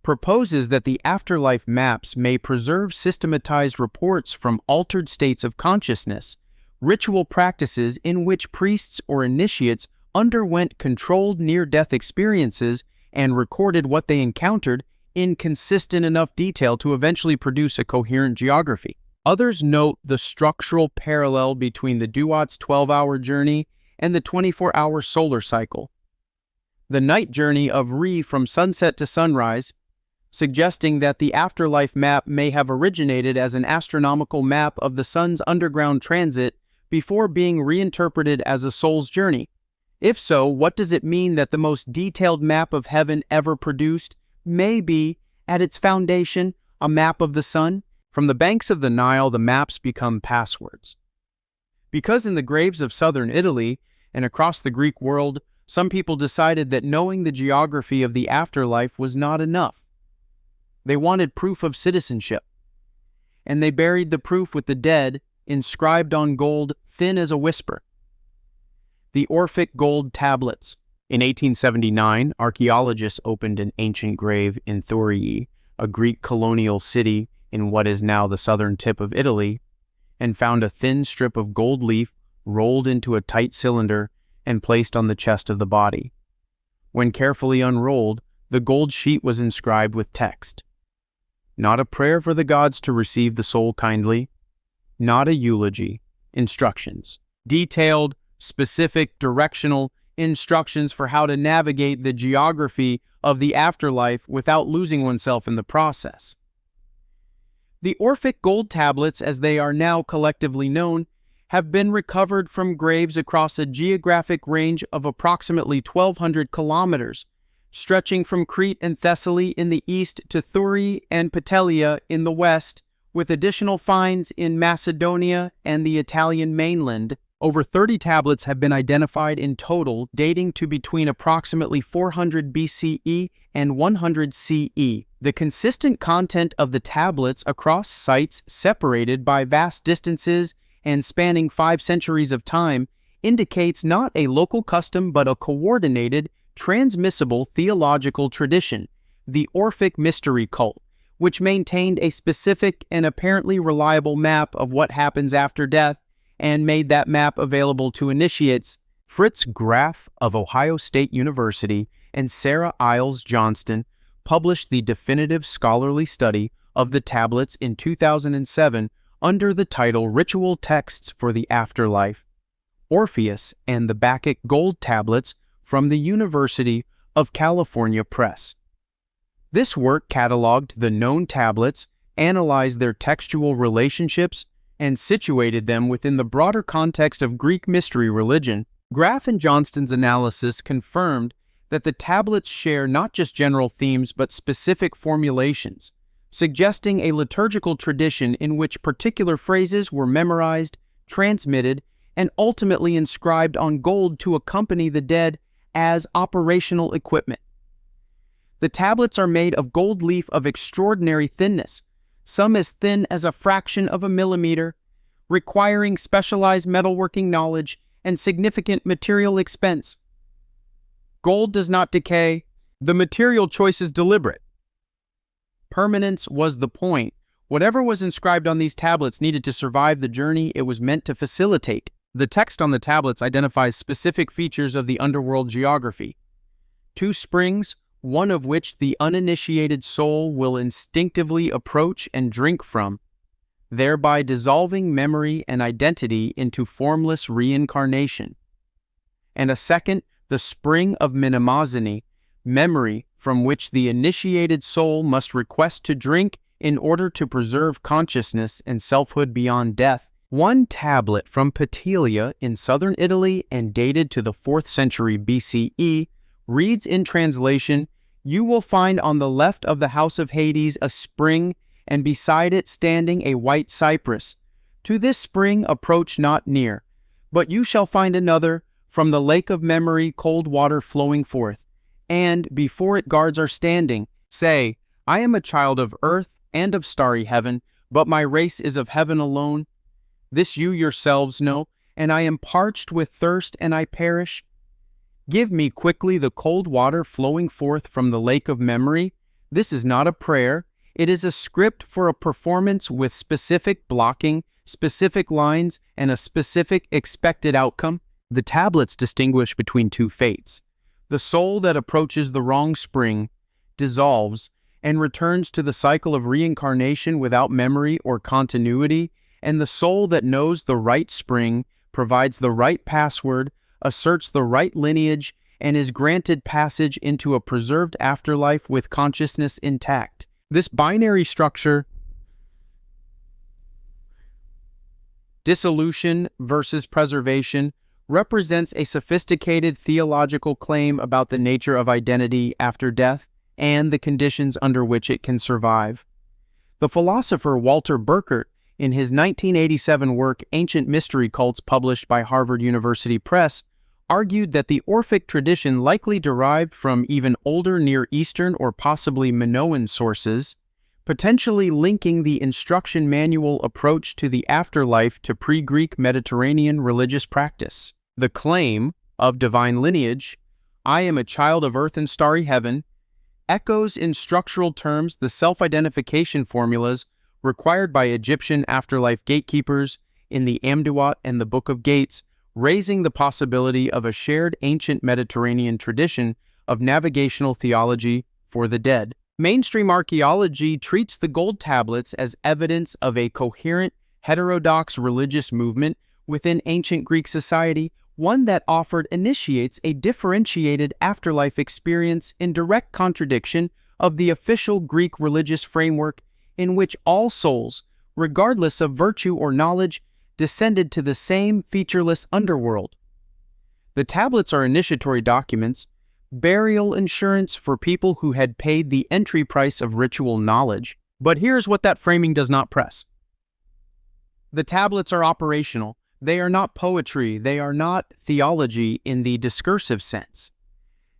proposes that the afterlife maps may preserve systematized reports from altered states of consciousness, ritual practices in which priests or initiates underwent controlled near-death experiences and recorded what they encountered in consistent enough detail to eventually produce a coherent geography. Others note the structural parallel between the Duat's 12-hour journey and the 24-hour solar cycle. The night journey of Re from sunset to sunrise, suggesting that the afterlife map may have originated as an astronomical map of the sun's underground transit before being reinterpreted as a soul's journey. If so, what does it mean that the most detailed map of heaven ever produced may be, at its foundation, a map of the sun? From the banks of the Nile, the maps become passwords. Because in the graves of southern Italy and across the Greek world, some people decided that knowing the geography of the afterlife was not enough. They wanted proof of citizenship, and they buried the proof with the dead, inscribed on gold thin as a whisper. The Orphic gold tablets. In 1879, archaeologists opened an ancient grave in Thurii, a Greek colonial city in what is now the southern tip of Italy, and found a thin strip of gold leaf rolled into a tight cylinder and placed on the chest of the body. When carefully unrolled, the gold sheet was inscribed with text. Not a prayer for the gods to receive the soul kindly, not a eulogy, instructions. Detailed, specific, directional instructions for how to navigate the geography of the afterlife without losing oneself in the process. The Orphic gold tablets, as they are now collectively known, have been recovered from graves across a geographic range of approximately 1,200 kilometers, stretching from Crete and Thessaly in the east to Thurii and Petelia in the west, with additional finds in Macedonia and the Italian mainland. Over 30 tablets have been identified in total, dating to between approximately 400 BCE and 100 CE. The consistent content of the tablets across sites separated by vast distances and spanning 5 centuries of time indicates not a local custom but a coordinated, transmissible theological tradition, the Orphic mystery cult, which maintained a specific and apparently reliable map of what happens after death and made that map available to initiates. Fritz Graf of Ohio State University and Sarah Iles Johnston published the definitive scholarly study of the tablets in 2007 under the title Ritual Texts for the Afterlife, Orpheus and the Bacchic Gold Tablets from the University of California Press. This work cataloged the known tablets, analyzed their textual relationships, and situated them within the broader context of Greek mystery religion. Graf and Johnston's analysis confirmed that the tablets share not just general themes but specific formulations, suggesting a liturgical tradition in which particular phrases were memorized, transmitted, and ultimately inscribed on gold to accompany the dead as operational equipment. The tablets are made of gold leaf of extraordinary thinness, some as thin as a fraction of a millimeter, requiring specialized metalworking knowledge and significant material expense. Gold does not decay. The material choice is deliberate. Permanence was the point. Whatever was inscribed on these tablets needed to survive the journey it was meant to facilitate. The text on the tablets identifies specific features of the underworld geography. 2 springs, one of which the uninitiated soul will instinctively approach and drink from, thereby dissolving memory and identity into formless reincarnation. And a second, the spring of mnemosyne, memory from which the initiated soul must request to drink in order to preserve consciousness and selfhood beyond death. One tablet from Petelia in southern Italy and dated to the 4th century BCE reads in translation, "You will find on the left of the house of Hades a spring, and beside it standing a white cypress. To this spring approach not near, but you shall find another, from the lake of memory cold water flowing forth, and before it guards are standing. Say, I am a child of earth and of starry heaven, but my race is of heaven alone. This you yourselves know, and I am parched with thirst and I perish. Give me quickly the cold water flowing forth from the lake of memory. This is not a prayer. It is a script for a performance with specific blocking, specific lines, and a specific expected outcome." The tablets distinguish between 2 fates. The soul that approaches the wrong spring dissolves and returns to the cycle of reincarnation without memory or continuity, and the soul that knows the right spring, provides the right password, asserts the right lineage, and is granted passage into a preserved afterlife with consciousness intact. This binary structure, dissolution versus preservation, represents a sophisticated theological claim about the nature of identity after death and the conditions under which it can survive. The philosopher Walter Burkert, in his 1987 work Ancient Mystery Cults, published by Harvard University Press, argued that the Orphic tradition likely derived from even older Near Eastern or possibly Minoan sources, potentially linking the instruction manual approach to the afterlife to pre-Greek Mediterranean religious practice. The claim of divine lineage, "I am a child of earth and starry heaven," echoes in structural terms the self-identification formulas required by Egyptian afterlife gatekeepers in the Amduat and the Book of Gates, raising the possibility of a shared ancient Mediterranean tradition of navigational theology for the dead. Mainstream archaeology treats the gold tablets as evidence of a coherent, heterodox religious movement within ancient Greek society, one that offered initiates a differentiated afterlife experience in direct contradiction of the official Greek religious framework in which all souls, regardless of virtue or knowledge, descended to the same featureless underworld. The tablets are initiatory documents, burial insurance for people who had paid the entry price of ritual knowledge. But here's what that framing does not press. The tablets are operational. They are not poetry. They are not theology in the discursive sense.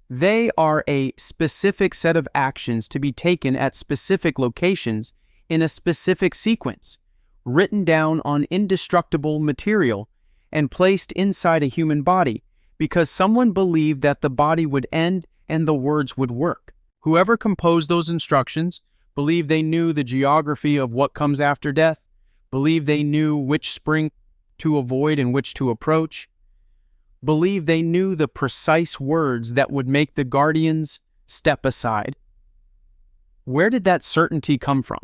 They are a specific set of actions to be taken at specific locations in a specific sequence, written down on indestructible material and placed inside a human body because someone believed that the body would end and the words would work. Whoever composed those instructions believed they knew the geography of what comes after death, believed they knew which spring to avoid and which to approach, believed they knew the precise words that would make the guardians step aside. Where did that certainty come from?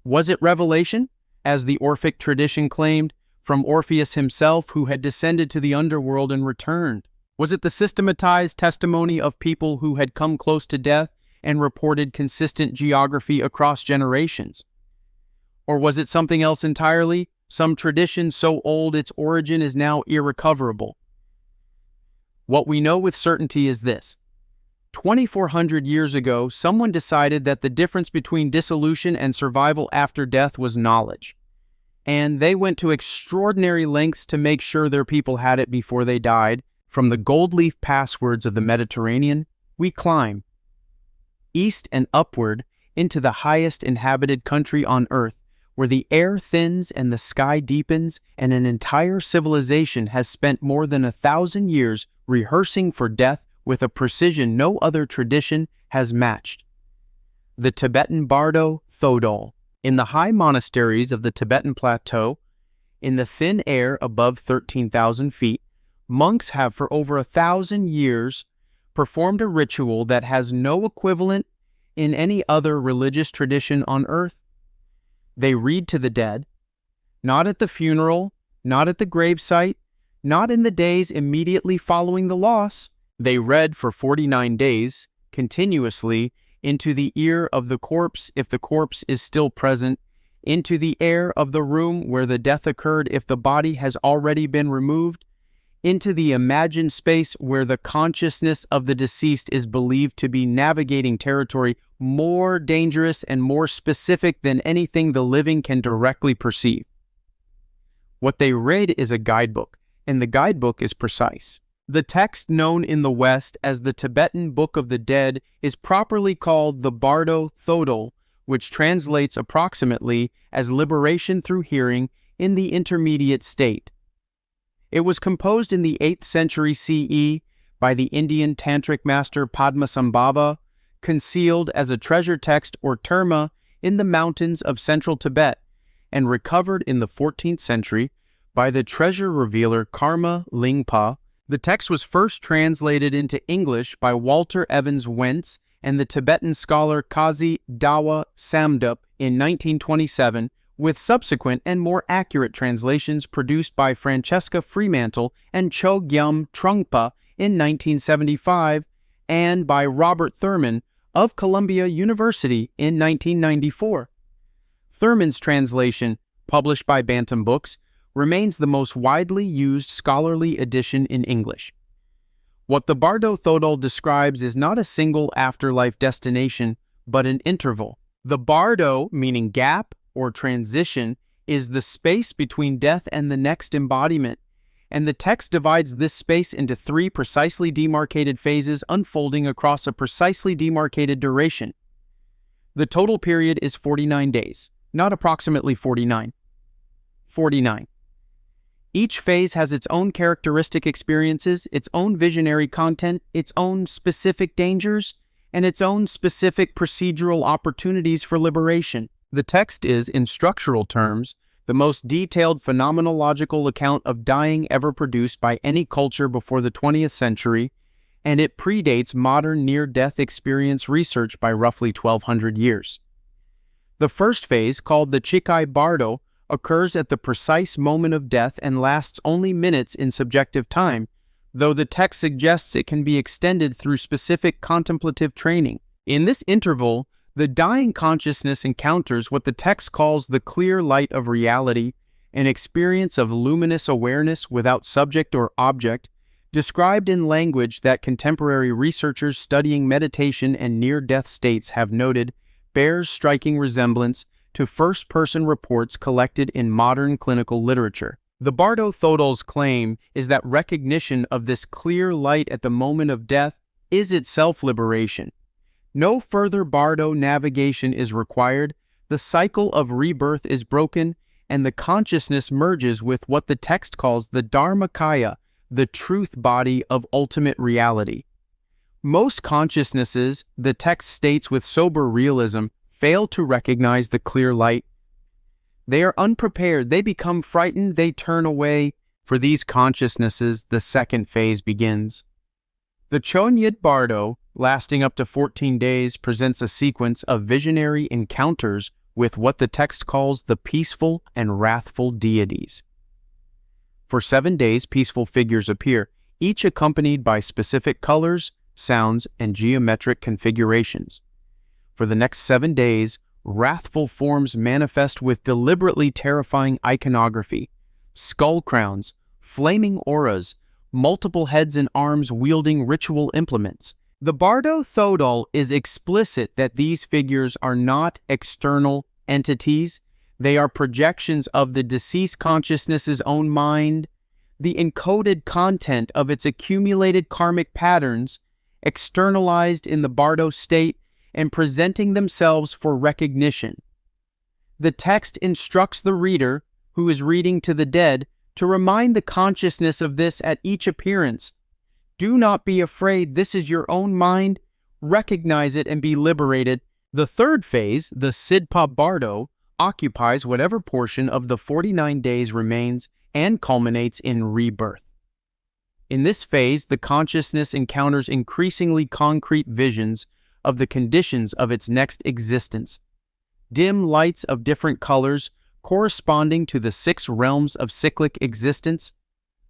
Was it revelation, as the Orphic tradition claimed, from Orpheus himself who had descended to the underworld and returned? Was it the systematized testimony of people who had come close to death and reported consistent geography across generations? Or was it something else entirely, some tradition so old its origin is now irrecoverable? What we know with certainty is this. 2,400 years ago, someone decided that the difference between dissolution and survival after death was knowledge. And they went to extraordinary lengths to make sure their people had it before they died. From the gold leaf passwords of the Mediterranean, we climb east and upward into the highest inhabited country on earth, where the air thins and the sky deepens, and an entire civilization has spent more than 1,000 years rehearsing for death with a precision no other tradition has matched. The Tibetan Bardo Thodol. In the high monasteries of the Tibetan Plateau, in the thin air above 13,000 feet, monks have for over 1,000 years performed a ritual that has no equivalent in any other religious tradition on earth. They read to the dead, not at the funeral, not at the gravesite, not in the days immediately following the loss. They read for 49 days, continuously, into the ear of the corpse if the corpse is still present, into the air of the room where the death occurred if the body has already been removed, into the imagined space where the consciousness of the deceased is believed to be navigating territory more dangerous and more specific than anything the living can directly perceive. What they read is a guidebook, and the guidebook is precise. The text known in the West as the Tibetan Book of the Dead is properly called the Bardo Thodol, which translates approximately as liberation through hearing in the intermediate state. It was composed in the 8th century CE by the Indian tantric master Padmasambhava, concealed as a treasure text or terma in the mountains of central Tibet, and recovered in the 14th century by the treasure revealer Karma Lingpa. The text was first translated into English by Walter Evans Wentz and the Tibetan scholar Kazi Dawa Samdup in 1927, with subsequent and more accurate translations produced by Francesca Fremantle and Chogyam Trungpa in 1975, and by Robert Thurman of Columbia University in 1994. Thurman's translation, published by Bantam Books, remains the most widely used scholarly edition in English. What the Bardo Thodol describes is not a single afterlife destination, but an interval. The Bardo, meaning gap or transition, is the space between death and the next embodiment, and the text divides this space into 3 precisely demarcated phases unfolding across a precisely demarcated duration. The total period is 49 days, not approximately 49. 49. Each phase has its own characteristic experiences, its own visionary content, its own specific dangers, and its own specific procedural opportunities for liberation. The text is, in structural terms, the most detailed phenomenological account of dying ever produced by any culture before the 20th century, and it predates modern near-death experience research by roughly 1,200 years. The first phase, called the Chikai Bardo, occurs at the precise moment of death and lasts only minutes in subjective time, though the text suggests it can be extended through specific contemplative training. In this interval, the dying consciousness encounters what the text calls the clear light of reality, an experience of luminous awareness without subject or object, described in language that contemporary researchers studying meditation and near-death states have noted bears striking resemblance to first-person reports collected in modern clinical literature. The Bardo Thodol's claim is that recognition of this clear light at the moment of death is itself liberation. No further Bardo navigation is required, the cycle of rebirth is broken, and the consciousness merges with what the text calls the Dharmakaya, the truth body of ultimate reality. Most consciousnesses, the text states with sober realism, fail to recognize the clear light. They are unprepared, they become frightened, they turn away. For these consciousnesses, the second phase begins. The Chonyid Bardo, lasting up to 14 days, presents a sequence of visionary encounters with what the text calls the peaceful and wrathful deities. For 7 days, peaceful figures appear, each accompanied by specific colors, sounds, and geometric configurations. For the next 7 days, wrathful forms manifest with deliberately terrifying iconography, skull crowns, flaming auras, multiple heads and arms wielding ritual implements. The Bardo Thodol is explicit that these figures are not external entities. They are projections of the deceased consciousness's own mind, the encoded content of its accumulated karmic patterns, externalized in the Bardo state and presenting themselves for recognition. The text instructs the reader, who is reading to the dead, to remind the consciousness of this at each appearance. Do not be afraid, this is your own mind. Recognize it and be liberated. The third phase, the Sidpa Bardo, occupies whatever portion of the 49 days remains and culminates in rebirth. In this phase, the consciousness encounters increasingly concrete visions of the conditions of its next existence. Dim lights of different colors corresponding to the 6 realms of cyclic existence,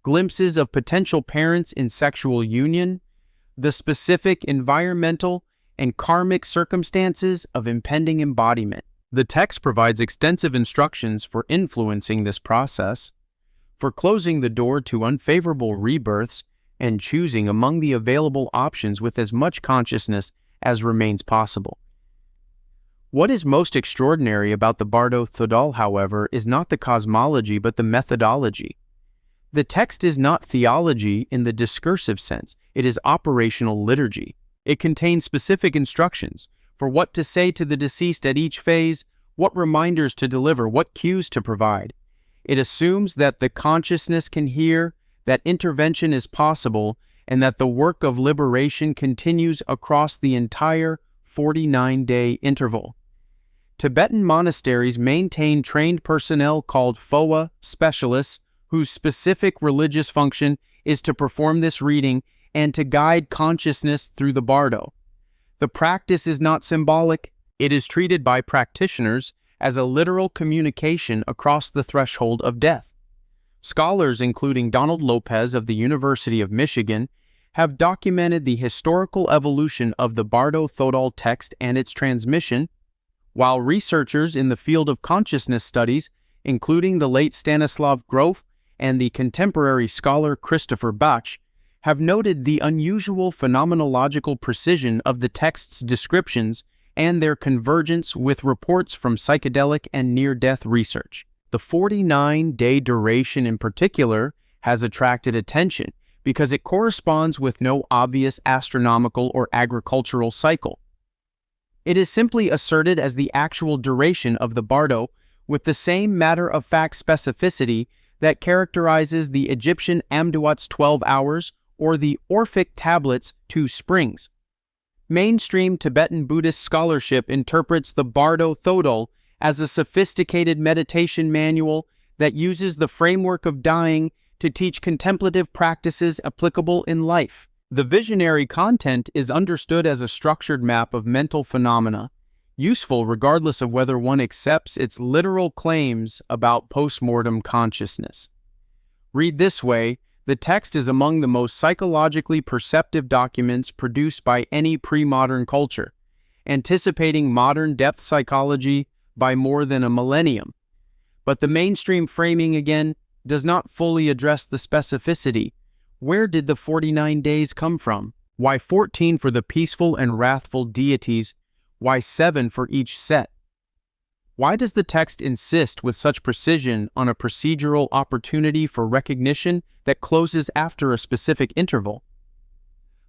glimpses of potential parents in sexual union, the specific environmental and karmic circumstances of impending embodiment. The text provides extensive instructions for influencing this process, for closing the door to unfavorable rebirths, and choosing among the available options with as much consciousness as remains possible. What is most extraordinary about the Bardo Thodol, however, is not the cosmology but the methodology. The text is not theology in the discursive sense, it is operational liturgy. It contains specific instructions for what to say to the deceased at each phase, what reminders to deliver, what cues to provide. It assumes that the consciousness can hear, that intervention is possible, and that the work of liberation continues across the entire 49-day interval. Tibetan monasteries maintain trained personnel called Phowa specialists whose specific religious function is to perform this reading and to guide consciousness through the Bardo. The practice is not symbolic, it is treated by practitioners as a literal communication across the threshold of death. Scholars, including Donald Lopez of the University of Michigan, have documented the historical evolution of the Bardo Thodol text and its transmission, while researchers in the field of consciousness studies, including the late Stanislav Grof and the contemporary scholar Christopher Bach, have noted the unusual phenomenological precision of the text's descriptions and their convergence with reports from psychedelic and near-death research. The 49-day duration in particular has attracted attention because it corresponds with no obvious astronomical or agricultural cycle. It is simply asserted as the actual duration of the Bardo with the same matter-of-fact specificity that characterizes the Egyptian Amduat's 12 hours or the Orphic Tablet's 2 springs. Mainstream Tibetan Buddhist scholarship interprets the Bardo Thodol as a sophisticated meditation manual that uses the framework of dying to teach contemplative practices applicable in life. The visionary content is understood as a structured map of mental phenomena, useful regardless of whether one accepts its literal claims about postmortem consciousness. Read this way, the text is among the most psychologically perceptive documents produced by any pre-modern culture, anticipating modern depth psychology by more than a millennium. But the mainstream framing, again, does not fully address the specificity. Where did the 49 days come from? Why 14 for the peaceful and wrathful deities? Why 7 for each set? Why does the text insist with such precision on a procedural opportunity for recognition that closes after a specific interval?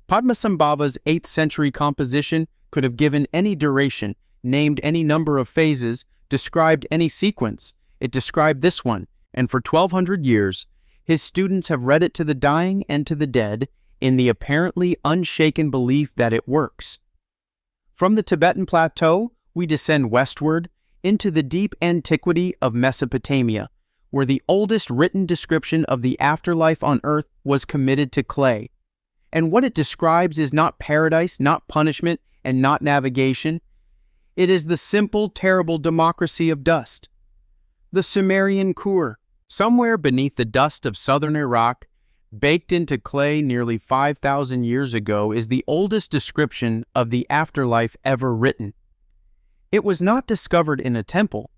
Padmasambhava's 8th century composition could have given any duration, named any number of phases, described any sequence. It described this one, and for 1200 years, his students have read it to the dying and to the dead in the apparently unshaken belief that it works. From the Tibetan plateau, we descend westward into the deep antiquity of Mesopotamia, where the oldest written description of the afterlife on earth was committed to clay. And what it describes is not paradise, not punishment, and not navigation. It is the simple, terrible democracy of dust. The Sumerian Kur, somewhere beneath the dust of southern Iraq, baked into clay nearly 5,000 years ago, is the oldest description of the afterlife ever written. It was not discovered in a temple.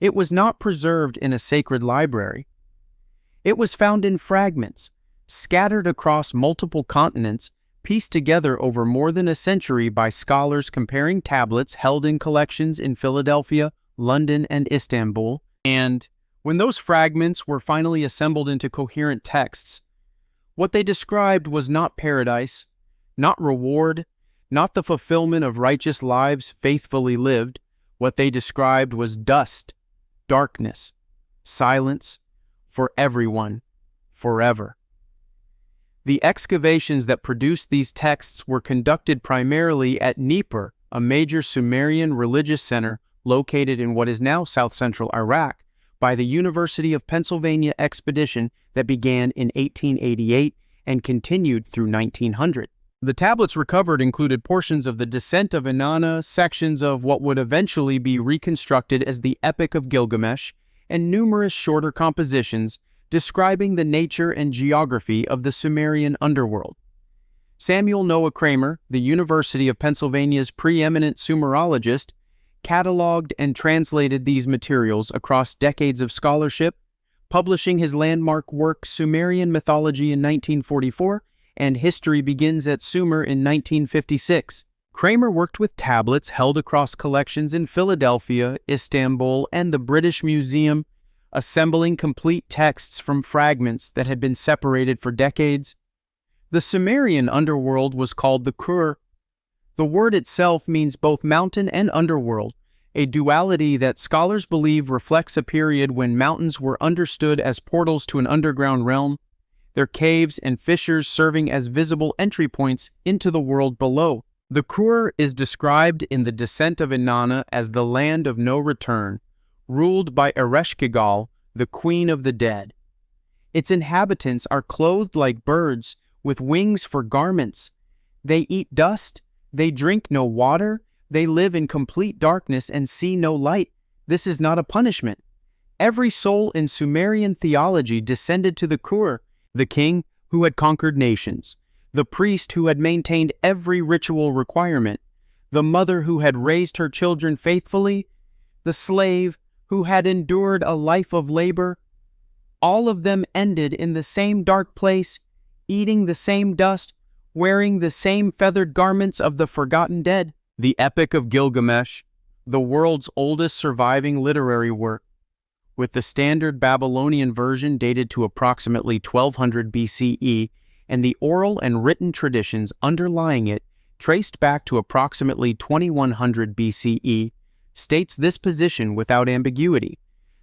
It was not preserved in a sacred library. It was found in fragments, scattered across multiple continents, pieced together over more than a century by scholars comparing tablets held in collections in Philadelphia, London, and Istanbul. And when those fragments were finally assembled into coherent texts, what they described was not paradise, not reward, not the fulfillment of righteous lives faithfully lived. What they described was dust, darkness, silence, for everyone, forever. The excavations that produced these texts were conducted primarily at Nippur, a major Sumerian religious center located in what is now south-central Iraq, by the University of Pennsylvania expedition that began in 1888 and continued through 1900. The tablets recovered included portions of the Descent of Inanna, sections of what would eventually be reconstructed as the Epic of Gilgamesh, and numerous shorter compositions describing the nature and geography of the Sumerian underworld. Samuel Noah Kramer, the University of Pennsylvania's preeminent Sumerologist, cataloged and translated these materials across decades of scholarship, publishing his landmark work Sumerian Mythology in 1944 and History Begins at Sumer in 1956. Kramer worked with tablets held across collections in Philadelphia, Istanbul, and the British Museum, assembling complete texts from fragments that had been separated for decades. The Sumerian underworld was called the Kur. The word itself means both mountain and underworld, a duality that scholars believe reflects a period when mountains were understood as portals to an underground realm, their caves and fissures serving as visible entry points into the world below. The Kur is described in the Descent of Inanna as the land of no return, ruled by Ereshkigal, the queen of the dead. Its inhabitants are clothed like birds, with wings for garments. They eat dust, they drink no water, they live in complete darkness and see no light. This is not a punishment. Every soul in Sumerian theology descended to the Kur, the king who had conquered nations, the priest who had maintained every ritual requirement, the mother who had raised her children faithfully, the slave who had endured a life of labor. All of them ended in the same dark place, eating the same dust, wearing the same feathered garments of the forgotten dead. The Epic of Gilgamesh, the world's oldest surviving literary work, with the standard Babylonian version dated to approximately 1200 BCE and the oral and written traditions underlying it traced back to approximately 2100 BCE, states this position without ambiguity.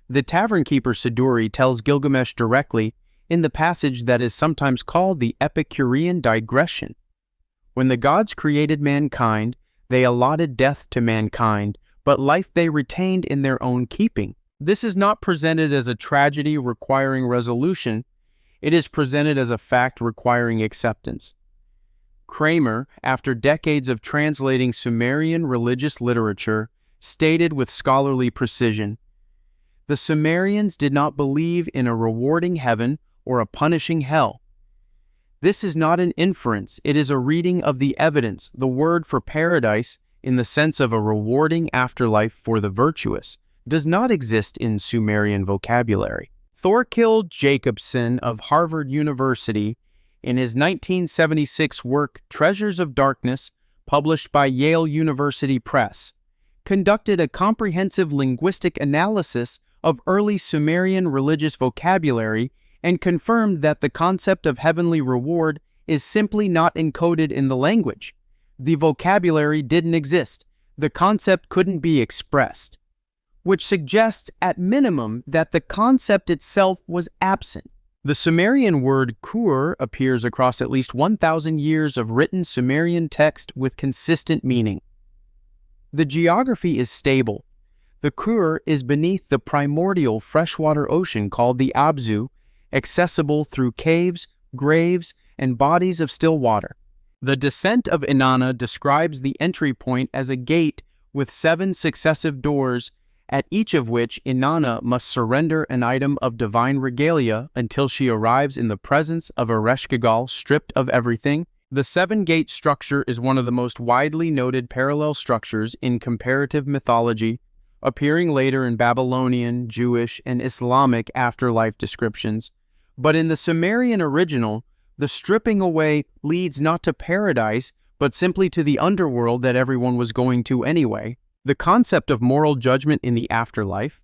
The tavern keeper Siduri tells Gilgamesh directly in the passage that is sometimes called the Epicurean digression. When the gods created mankind, they allotted death to mankind, but life they retained in their own keeping. This is not presented as a tragedy requiring resolution. It is presented as a fact requiring acceptance. Kramer, after decades of translating Sumerian religious literature, stated with scholarly precision, "The Sumerians did not believe in a rewarding heaven or a punishing hell. This is not an inference, it is a reading of the evidence. The word for paradise, in the sense of a rewarding afterlife for the virtuous, does not exist in Sumerian vocabulary." Thorkild Jacobson of Harvard University, in his 1976 work Treasures of Darkness, published by Yale University Press, conducted a comprehensive linguistic analysis of early Sumerian religious vocabulary and confirmed that the concept of heavenly reward is simply not encoded in the language. The vocabulary didn't exist. The concept couldn't be expressed, which suggests at minimum that the concept itself was absent. The Sumerian word kur appears across at least 1,000 years of written Sumerian text with consistent meaning. The geography is stable. The kur is beneath the primordial freshwater ocean called the Abzu, accessible through caves, graves, and bodies of still water. The descent of Inanna describes the entry point as a gate with 7 successive doors, at each of which Inanna must surrender an item of divine regalia until she arrives in the presence of Ereshkigal stripped of everything. The 7-gate structure is one of the most widely noted parallel structures in comparative mythology, appearing later in Babylonian, Jewish, and Islamic afterlife descriptions. But in the Sumerian original, the stripping away leads not to paradise, but simply to the underworld that everyone was going to anyway. The concept of moral judgment in the afterlife,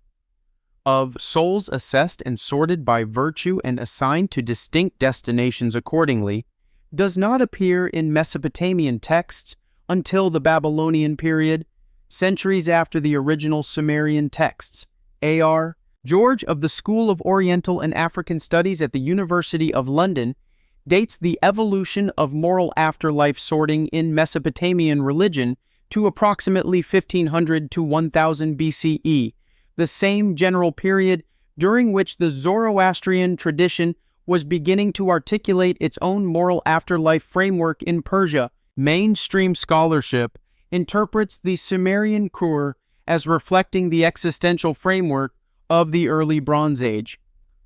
of souls assessed and sorted by virtue and assigned to distinct destinations accordingly, does not appear in Mesopotamian texts until the Babylonian period, centuries after the original Sumerian texts. A.R. George of the School of Oriental and African Studies at the University of London dates the evolution of moral afterlife sorting in Mesopotamian religion to approximately 1500 to 1000 BCE, the same general period during which the Zoroastrian tradition was beginning to articulate its own moral afterlife framework in Persia. Mainstream scholarship interprets the Sumerian kur as reflecting the existential framework of the early Bronze Age: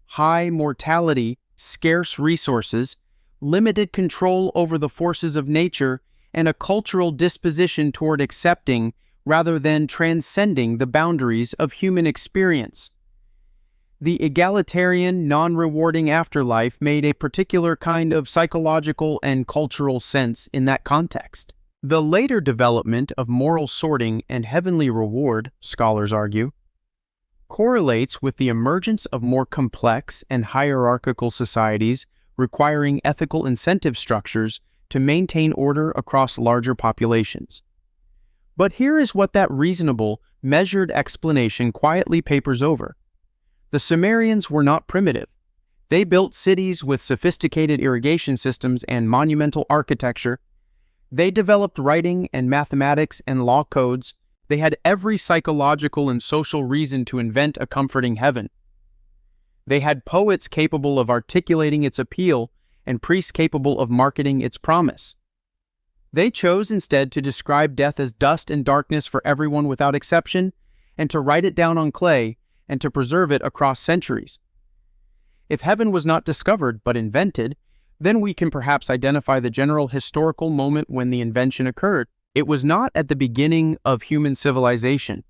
high mortality, scarce resources, limited control over the forces of nature, and a cultural disposition toward accepting rather than transcending the boundaries of human experience. The egalitarian, non-rewarding afterlife made a particular kind of psychological and cultural sense in that context. The later development of moral sorting and heavenly reward, scholars argue, correlates with the emergence of more complex and hierarchical societies requiring ethical incentive structures to maintain order across larger populations. But here is what that reasonable, measured explanation quietly papers over. The Sumerians were not primitive. They built cities with sophisticated irrigation systems and monumental architecture. They developed writing and mathematics and law codes. They had every psychological and social reason to invent a comforting heaven. They had poets capable of articulating its appeal and priests capable of marketing its promise. They chose instead to describe death as dust and darkness for everyone without exception, and to write it down on clay, and to preserve it across centuries. If heaven was not discovered but invented, then we can perhaps identify the general historical moment when the invention occurred. It was not at the beginning of human civilization.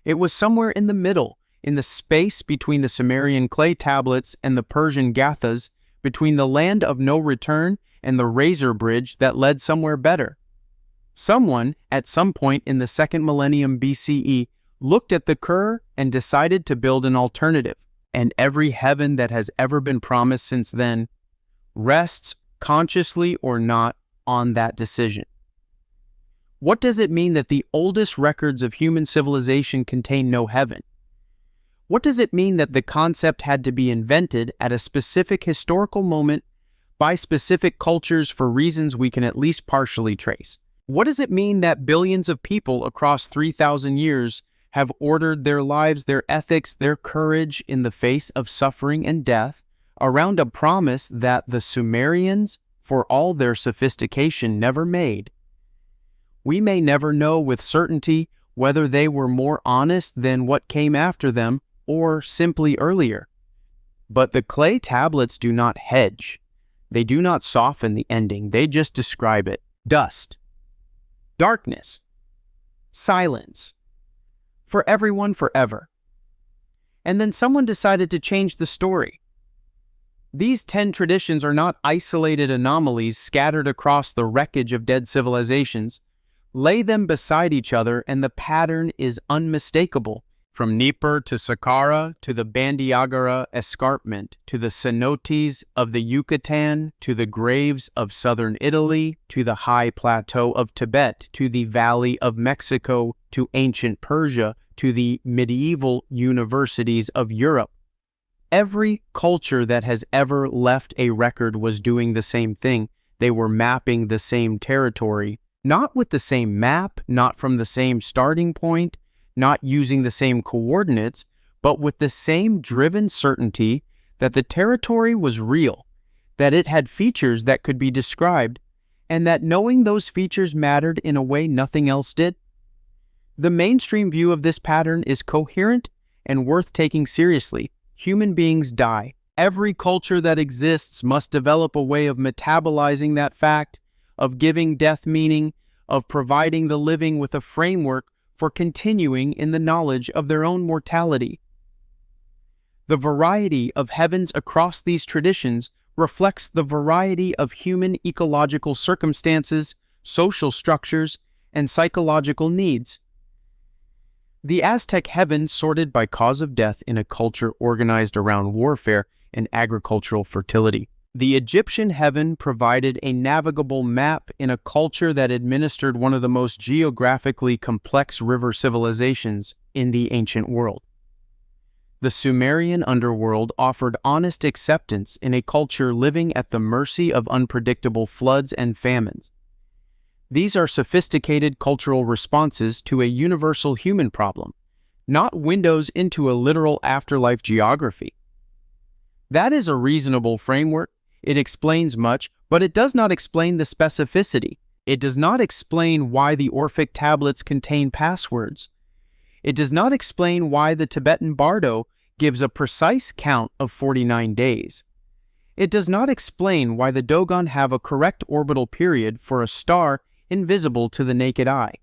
It was somewhere in the middle, in the space between the Sumerian clay tablets and the Persian gathas, between the land of no return and the razor bridge that led somewhere better. Someone, at some point in the 2nd millennium BCE, looked at the kur and decided to build an alternative, and every heaven that has ever been promised since then rests, consciously or not, on that decision. What does it mean that the oldest records of human civilization contain no heaven? What does it mean that the concept had to be invented at a specific historical moment by specific cultures for reasons we can at least partially trace? What does it mean that billions of people across 3,000 years have ordered their lives, their ethics, their courage in the face of suffering and death around a promise that the Sumerians, for all their sophistication, never made? We may never know with certainty whether they were more honest than what came after them or simply earlier. But the clay tablets do not hedge. They do not soften the ending. They just describe it. Dust. Darkness. Silence. For everyone forever. And then someone decided to change the story. These 10 traditions are not isolated anomalies scattered across the wreckage of dead civilizations. Lay them beside each other and the pattern is unmistakable. From Dnieper to Saqqara to the Bandiagara escarpment to the cenotes of the Yucatan to the graves of southern Italy to the high plateau of Tibet to the valley of Mexico to ancient Persia to the medieval universities of Europe. Every culture that has ever left a record was doing the same thing. They were mapping the same territory, not with the same map, not from the same starting point, not using the same coordinates, but with the same driven certainty that the territory was real, that it had features that could be described, and that knowing those features mattered in a way nothing else did. The mainstream view of this pattern is coherent and worth taking seriously. Human beings die. Every culture that exists must develop a way of metabolizing that fact, of giving death meaning, of providing the living with a framework for continuing in the knowledge of their own mortality. The variety of heavens across these traditions reflects the variety of human ecological circumstances, social structures, and psychological needs. The Aztec heaven sorted by cause of death in a culture organized around warfare and agricultural fertility. The Egyptian heaven provided a navigable map in a culture that administered one of the most geographically complex river civilizations in the ancient world. The Sumerian underworld offered honest acceptance in a culture living at the mercy of unpredictable floods and famines. These are sophisticated cultural responses to a universal human problem, not windows into a literal afterlife geography. That is a reasonable framework. It explains much, but it does not explain the specificity. It does not explain why the Orphic tablets contain passwords. It does not explain why the Tibetan Bardo gives a precise count of 49 days. It does not explain why the Dogon have a correct orbital period for a star invisible to the naked eye.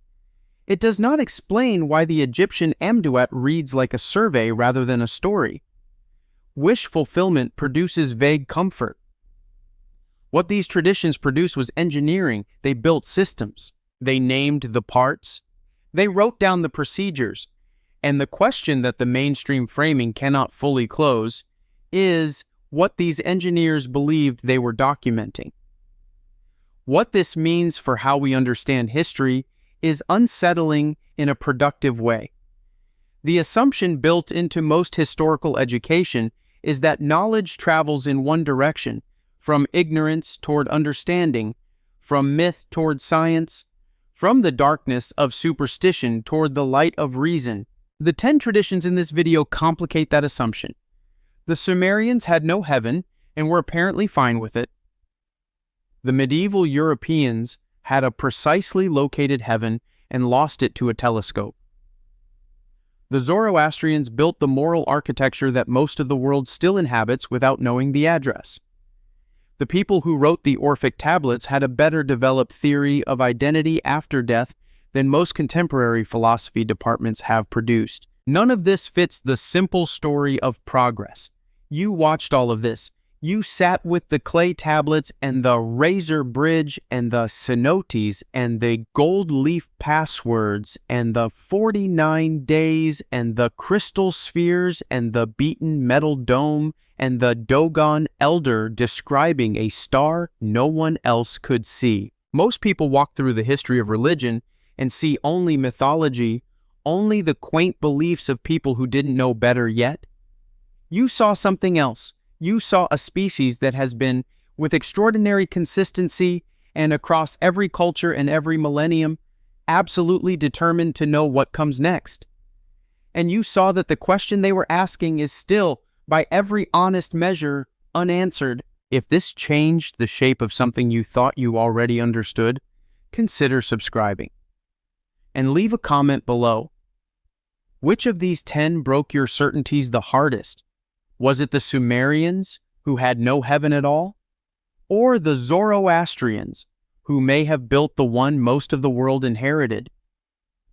It does not explain why the Egyptian Amduat reads like a survey rather than a story. Wish fulfillment produces vague comfort. What these traditions produced was engineering. They built systems. They named the parts. They wrote down the procedures. And the question that the mainstream framing cannot fully close is what these engineers believed they were documenting. What this means for how we understand history is unsettling in a productive way. The assumption built into most historical education is that knowledge travels in one direction, from ignorance toward understanding, from myth toward science, from the darkness of superstition toward the light of reason. The 10 traditions in this video complicate that assumption. The Sumerians had no heaven and were apparently fine with it. The medieval Europeans had a precisely located heaven and lost it to a telescope. The Zoroastrians built the moral architecture that most of the world still inhabits without knowing the address. The people who wrote the Orphic tablets had a better developed theory of identity after death than most contemporary philosophy departments have produced. None of this fits the simple story of progress. You watched all of this. You sat with the clay tablets and the razor bridge and the cenotes and the gold leaf passwords and the 49 days and the crystal spheres and the beaten metal dome and the Dogon elder describing a star no one else could see. Most people walk through the history of religion and see only mythology, only the quaint beliefs of people who didn't know better yet. You saw something else. You saw a species that has been, with extraordinary consistency and across every culture and every millennium, absolutely determined to know what comes next. And you saw that the question they were asking is still, by every honest measure, unanswered. If this changed the shape of something you thought you already understood, consider subscribing. And leave a comment below. Which of these 10 broke your certainties the hardest? Was it the Sumerians, who had no heaven at all? Or the Zoroastrians, who may have built the one most of the world inherited?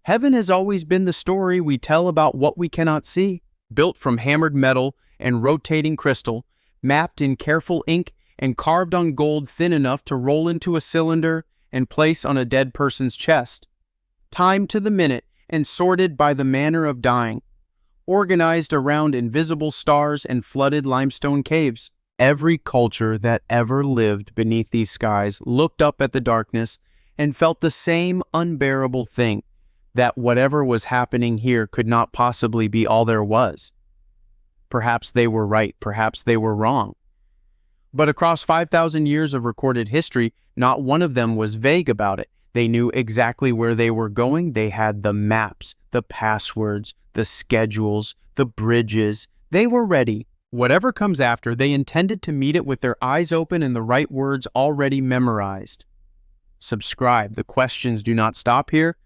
Heaven has always been the story we tell about what we cannot see, built from hammered metal and rotating crystal, mapped in careful ink and carved on gold thin enough to roll into a cylinder and place on a dead person's chest. timed to the minute and sorted by the manner of dying, organized around invisible stars and flooded limestone caves. Every culture that ever lived beneath these skies looked up at the darkness and felt the same unbearable thing, that whatever was happening here could not possibly be all there was. Perhaps they were right, perhaps they were wrong. But across 5,000 years of recorded history, not one of them was vague about it. They knew exactly where they were going. They had the maps, the passwords, the schedules, the bridges. They were ready. Whatever comes after, they intended to meet it with their eyes open and the right words already memorized. Subscribe. The questions do not stop here.